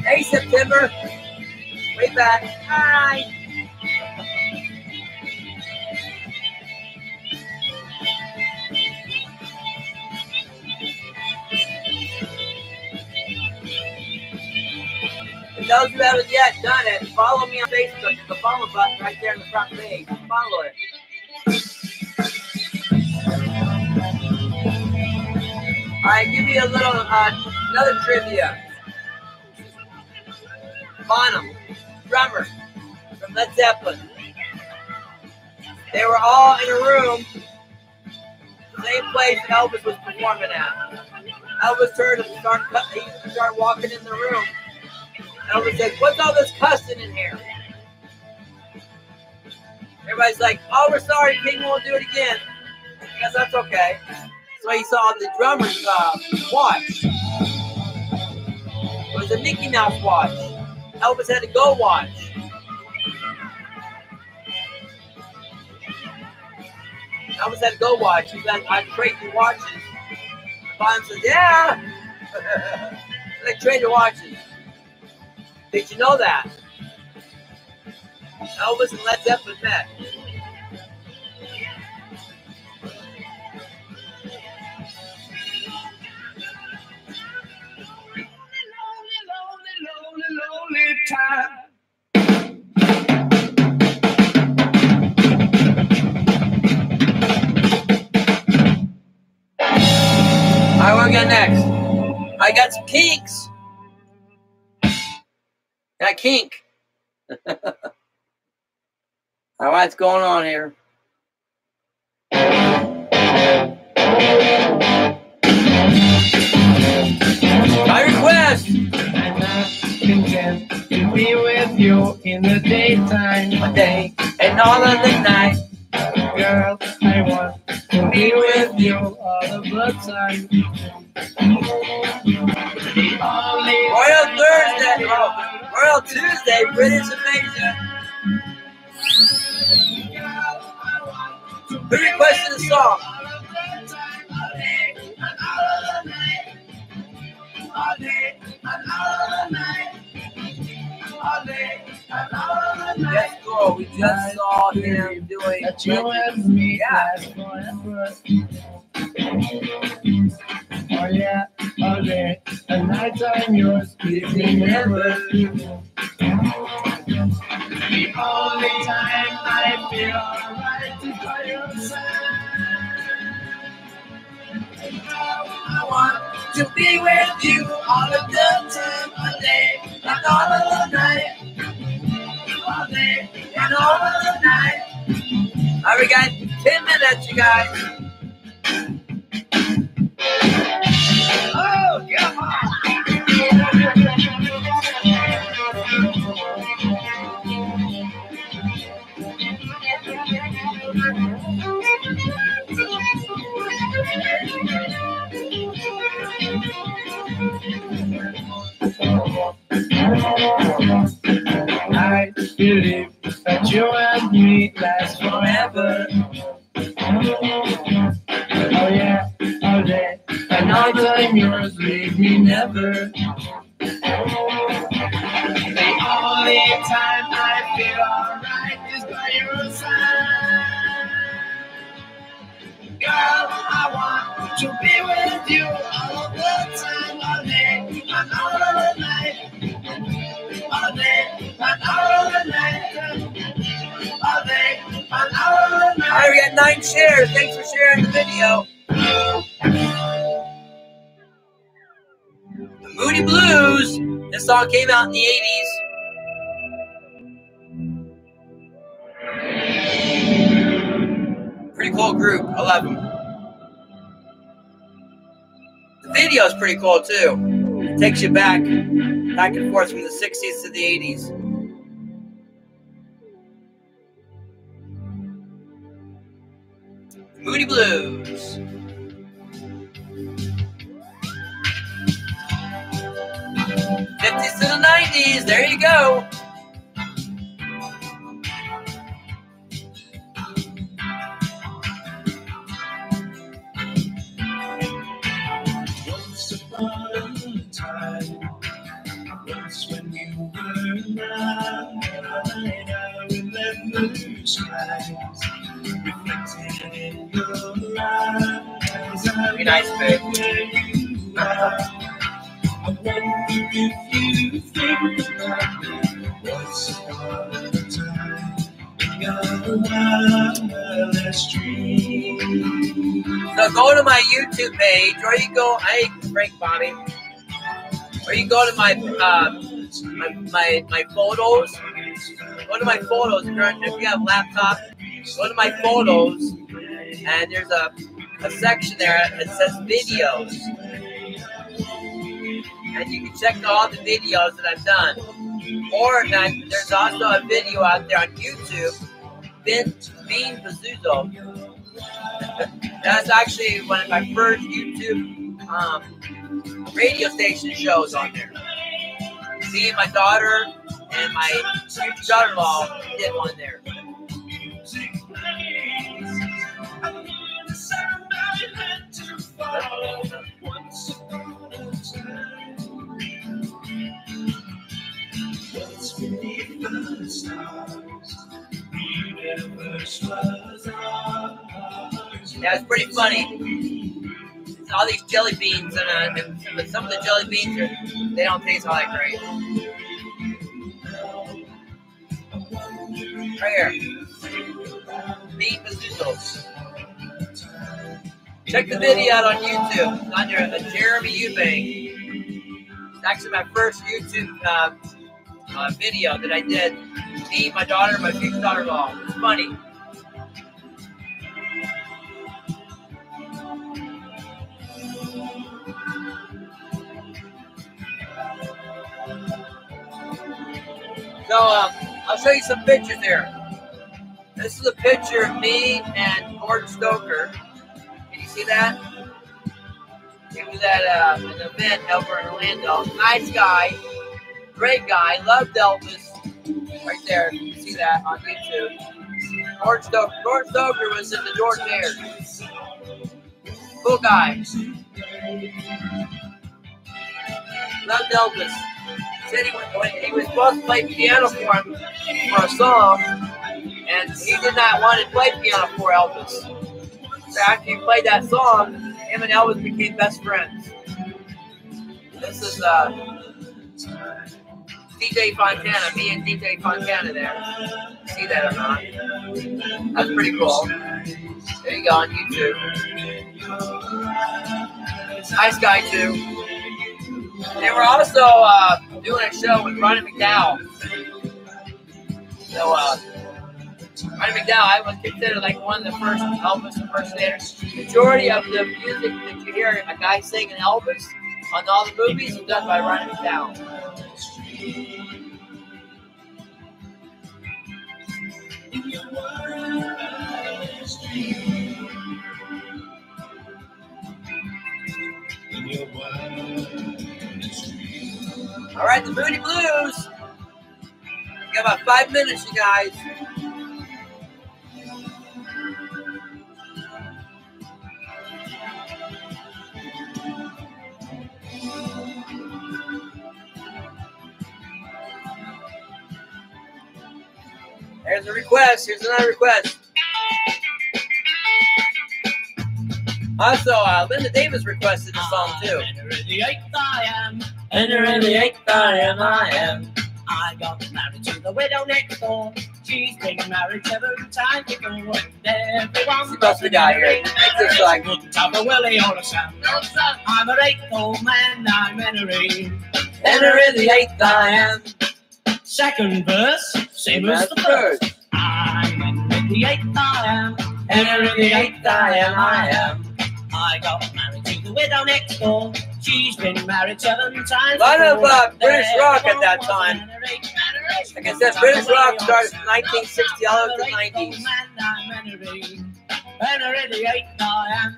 Hey, September. Way back. Hi. And those who haven't yet done it, follow me on Facebook. The follow button right there on the front page. Follow it. All right, give me a little, another trivia. Bonham, drummer from Led Zeppelin. They were all in a room, same place Elvis was performing at. Elvis turned and started walking in the room. Elvis said, "What's all this cussing in here?" Everybody's like, "Oh, we're sorry, King won't do it again." I guess that's okay. So he saw the drummer's watch. It was a Mickey Mouse watch. Elvis had to go watch. Elvis had to go watch. He's like, "I traded watches." Bonham says, "Yeah." They traded watches. Did you know that? Elvis and Led Zeppelin met. Lonely time. All right, what we got next? I got some kinks. Got kink. All right, what's going on here? My request. I'm not content to be with you in the daytime. One day and all of the night. Girl, I want to be with you all of the time. The only Royal Thursday. Oh, Royal Tuesday. British Invasion. Who requested the song? Let's go. We just saw him doing that you and me yeah. last forever. Oh yeah, all day, a night on yours, leave me never. The only time I feel alright is by your side. I want to be with you all of the time, all day and all of the night. All day and all of the night. All right, we got 10 minutes, you guys. Oh, come on. I believe that you and me last forever. Oh yeah, all day, and all time yours, leave me never. The only time I feel alright is by your side. Girl, I want to be with you all the time, all day, and all of the night. All day, and all of the night. All day, and all of the night. All right, we got 9 shares. Thanks for sharing the video. The Moody Blues. This song came out in the 80s. Pretty cool group. I love them. The video is pretty cool too. It takes you back and forth from the 60s to the 80s. The Moody Blues. '50s to the 90s. There you go. Once upon a time, once when you were mine, I remember skies reflected in your eyes. Be nice, babe. I wonder if you think about me. Once upon a time, in your wildest dream. So go to my YouTube page, or you go. Hey, Frank Bobby. Or you go to my my photos. Go to my photos. If you have a laptop, go to my photos, and there's a section there that says videos, and you can check all the videos that I've done. Or there's also a video out there on YouTube, Bean Pizzuto. That's actually one of my first YouTube radio station shows on there. Me and my daughter and my daughter-in-law did one there. Yeah, it's pretty funny. It's all these jelly beans, and some of the jelly beans they don't taste all that great. Right here, Bean Pizzuto. Check the video out on YouTube. It's under Jeremy Eubank. It's actually my first YouTube video that I did. Me, my daughter, and my future daughter-in-law. It's funny. So, I'll show you some pictures here. This is a picture of me and Gordon Stoker. Can you see that? He was at an event over in Orlando. Nice guy. Great guy. Loved Elvis. Right there. You can see that on YouTube. Gordon Stoker. Gordon Stoker was in the Jordanaires. Cool guy. Loved Elvis. Said he was supposed to play piano for him for a song, and he did not want to play piano for Elvis. So after he played that song, him and Elvis became best friends. This is DJ Fontana, me and DJ Fontana there. See that or not? That's pretty cool. There you go on YouTube. Nice guy too. They were also doing a show with Ronnie McDowell. So, Ronnie McDowell, I was considered like one of the first Elvis impersonators. Majority of the music that you hear a guy singing Elvis on all the movies is done by Ronnie McDowell. All right, the Moody Blues. We got about 5 minutes, you guys. There's a request. Here's another request. Also, Linda Davis requested this song too. Enter in the eighth I am. Enter in the eighth I am. I got married to the widow next door. She's been married 7 times before, and everyone What else we got here? Make this like wouldn't have a willy or a Sam. I'm an 8th old man, I'm Henry. enter in the 8th I am. Second verse, same as the first. I'm in the 8th I am. Enter in the 8th I am. I got married to the widow next door. She's been married 7 times. A lot of before. British rock at that There time. was Like I said, British rock started from 1960 all over the 90s. Henry the 8th I am.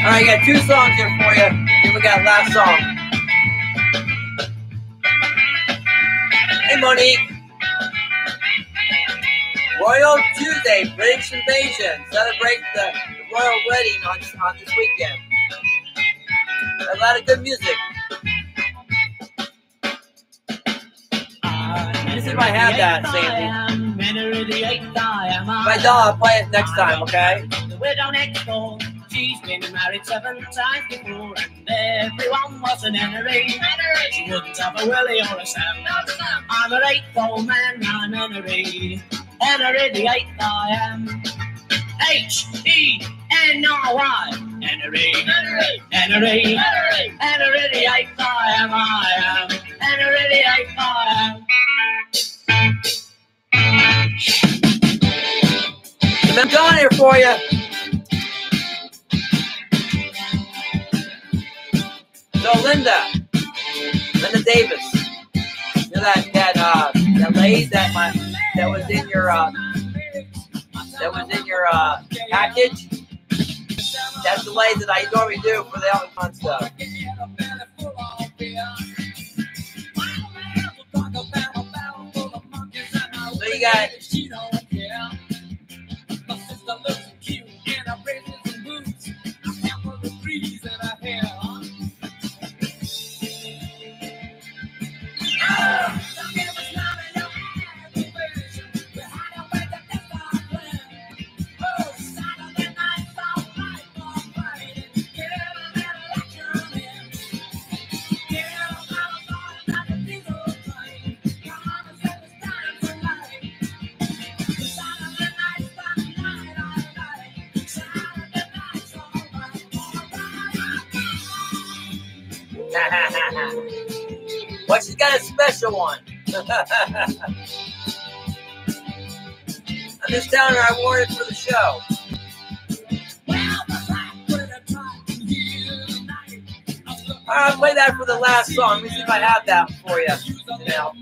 All right, I got 2 songs here for you. Then we got last song. Hey, Monique. Royal Tuesday, British Invasion. Celebrate the royal wedding on this weekend. A lot of good music. Let me see if I have that, Sandy. If I don't, I'll play it next time, okay? The widow next door. She's been married 7 times before, and everyone was an Henry. She wouldn't have a willy or a Sam. I'm an 8th old man, I'm Henry. Henry the 8th I am. H-E-N-R-Y. Henry. Henry. Henry the 8th I am. Henry the 8th I am. I'm done here for you. So Linda Davis, you know that lady that was in your package. That's the lady that I normally do for the Elton John stuff. So you got. But she's got a special one. I'm just telling her I wore it for the show. I'll play that for the last song. Let me see if I have that for you. Now.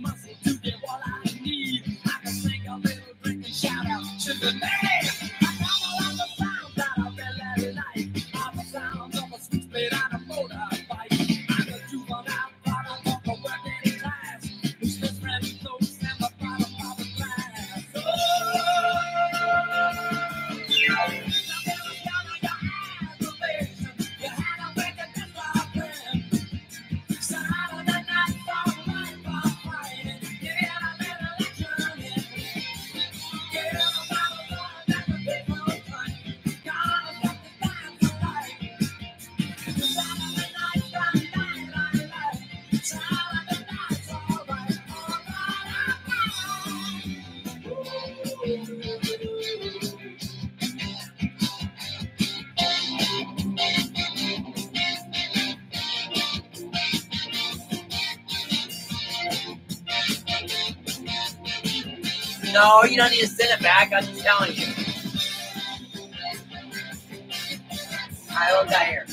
No, you don't need to send it back. I'm just telling you. I look out here.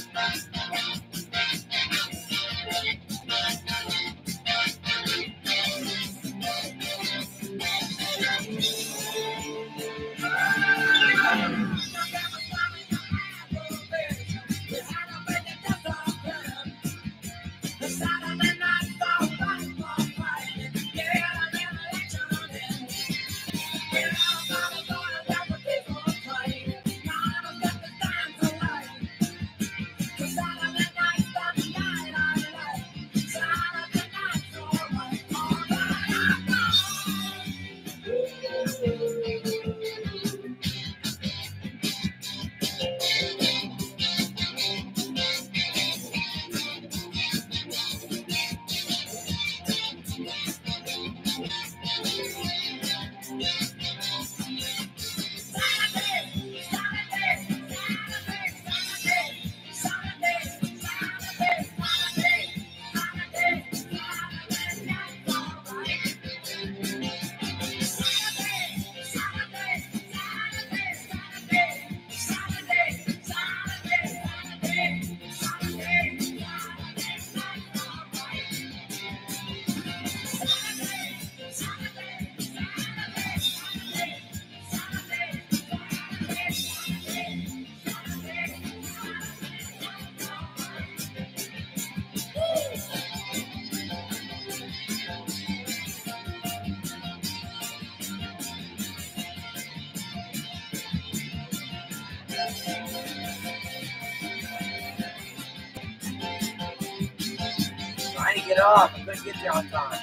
get off. I couldn't get there on time.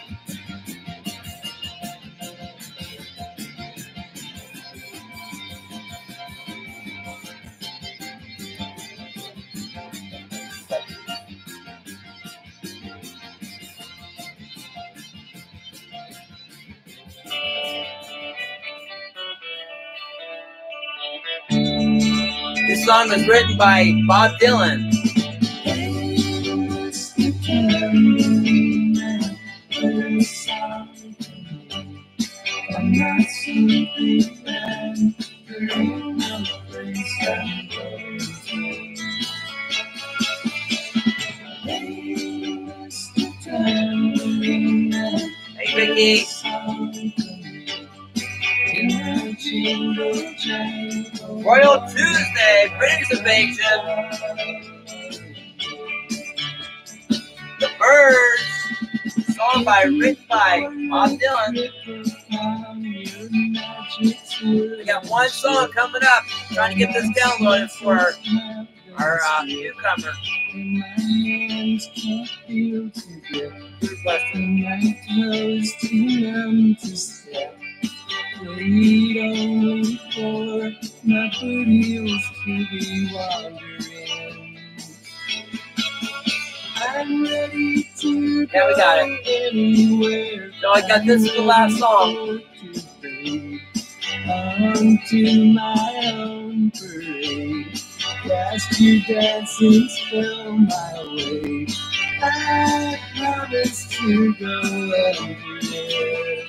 This song was written by Bob Dylan. Hey, Vicky. Royal Tuesday, British Invasion. The Birds, song written by Bob Dylan. We got one song coming up. Trying to get this downloaded for our newcomer. Good question. Wait only for my foothills to be wandering. I'm ready to Yeah, we got it. Anywhere. So I got this is the last song. Onto my own parade. Last year dancing fell my way. I promised to go everywhere.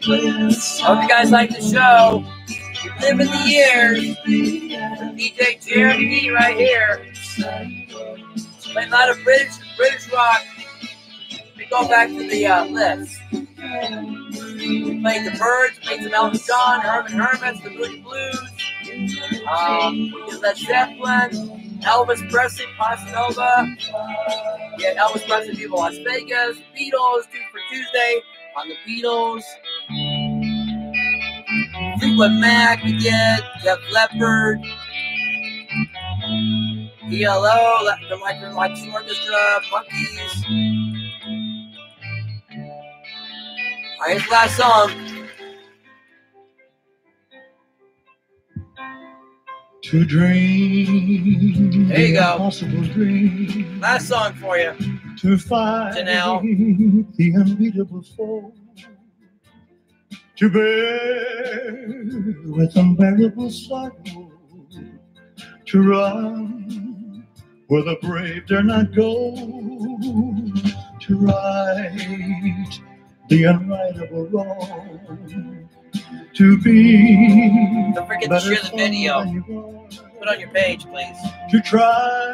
I hope you guys like the show. We live in the years. DJ Jeremy right here. Playing a lot of British rock. We go back to the list. We played the Birds, played some Elton John, Herman Hermits, the Moody Blues. We did Led Zeppelin, Elvis Presley, Pasta Nova. We had Elvis Presley, Viva Las Vegas, Beatles, Two for Tuesday on the Beatles. Fleetwood Mac, we did Def Leppard, ELO, the Electric Orchestra, Monkeys. All right, here's the last song. To dream. There you go. Impossible dream. Last song for you. To fight Janelle. The unbeatable foe. To bear with unbearable sorrow. To run where the brave dare not go. To right the unrightable wrong. To be. Don't forget to share the video. Put on your page, please. To try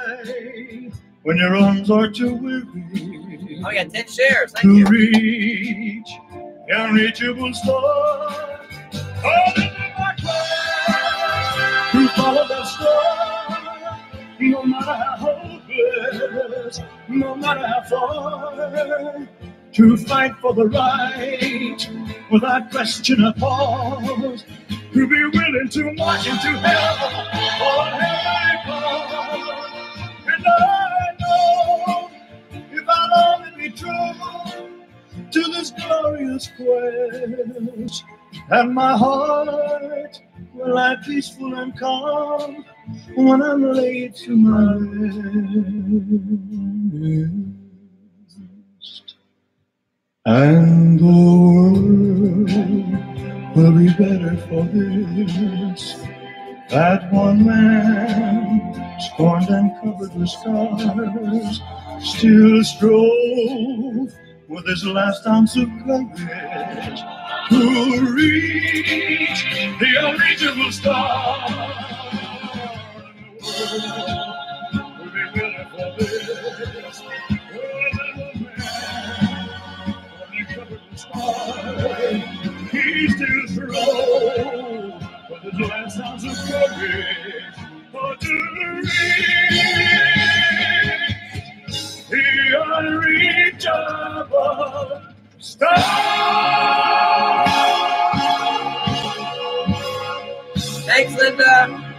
when your arms are too weary. Oh, we got 10 shares. Thank To you. reach the unreachable star. Oh, this is my quest to follow that star. No matter how hopeless, no matter how far. To fight for the right without question or pause. To be willing to march into hell or heaven. And I know if I'll only be true to this glorious quest, and my heart will lie peaceful and calm when I'm laid to my rest. And the world will be better for this. That one man, scorned and covered with scars, still strove with his last ounce of courage to reach the unreachable star. The world will be better for this. He still strove with his last ounce of courage to reach the unreachable star. Thanks, Linda.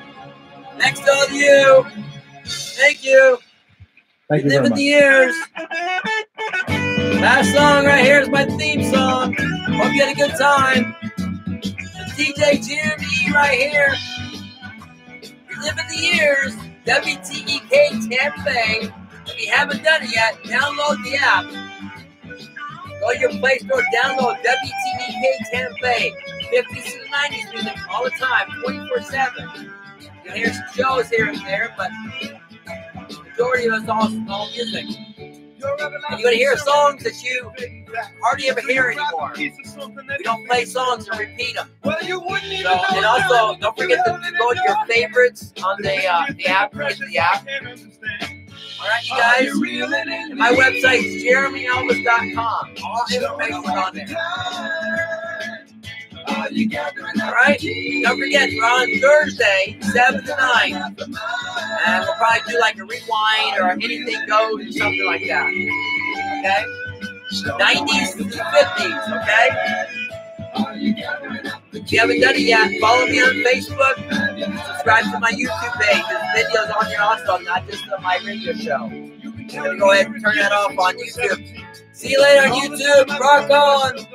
Thanks to all of you. Thank you. Thank you Live very in much. the years. Last song right here is my theme song. Hope you had a good time. It's DJ Jimmy right here. You live in the years. WTEK Tampa. If you haven't done it yet, download the app. Go to your Play Store, download WTEK Tampa. 50s and 90s music all the time, 24/7. You'll hear some shows here and there, but the majority of it's all music. And you're going to hear songs that you hardly ever hear anymore. We don't play songs and repeat them. So, and also, don't forget to go to your favorites on the app. Get the app. All right, you guys. And my website is jeremyelvis.com. All information on there. All right. Don't forget, we're on Thursday, 7 to 9. And we'll probably do like a rewind or anything goes or something like that. Okay? 90s to 50s, okay? If you haven't done it yet, follow me on Facebook. Subscribe to my YouTube page. There's videos on here also, not just on my radio show. I'm going to go ahead and turn that off on YouTube. See you later on YouTube. Rock on!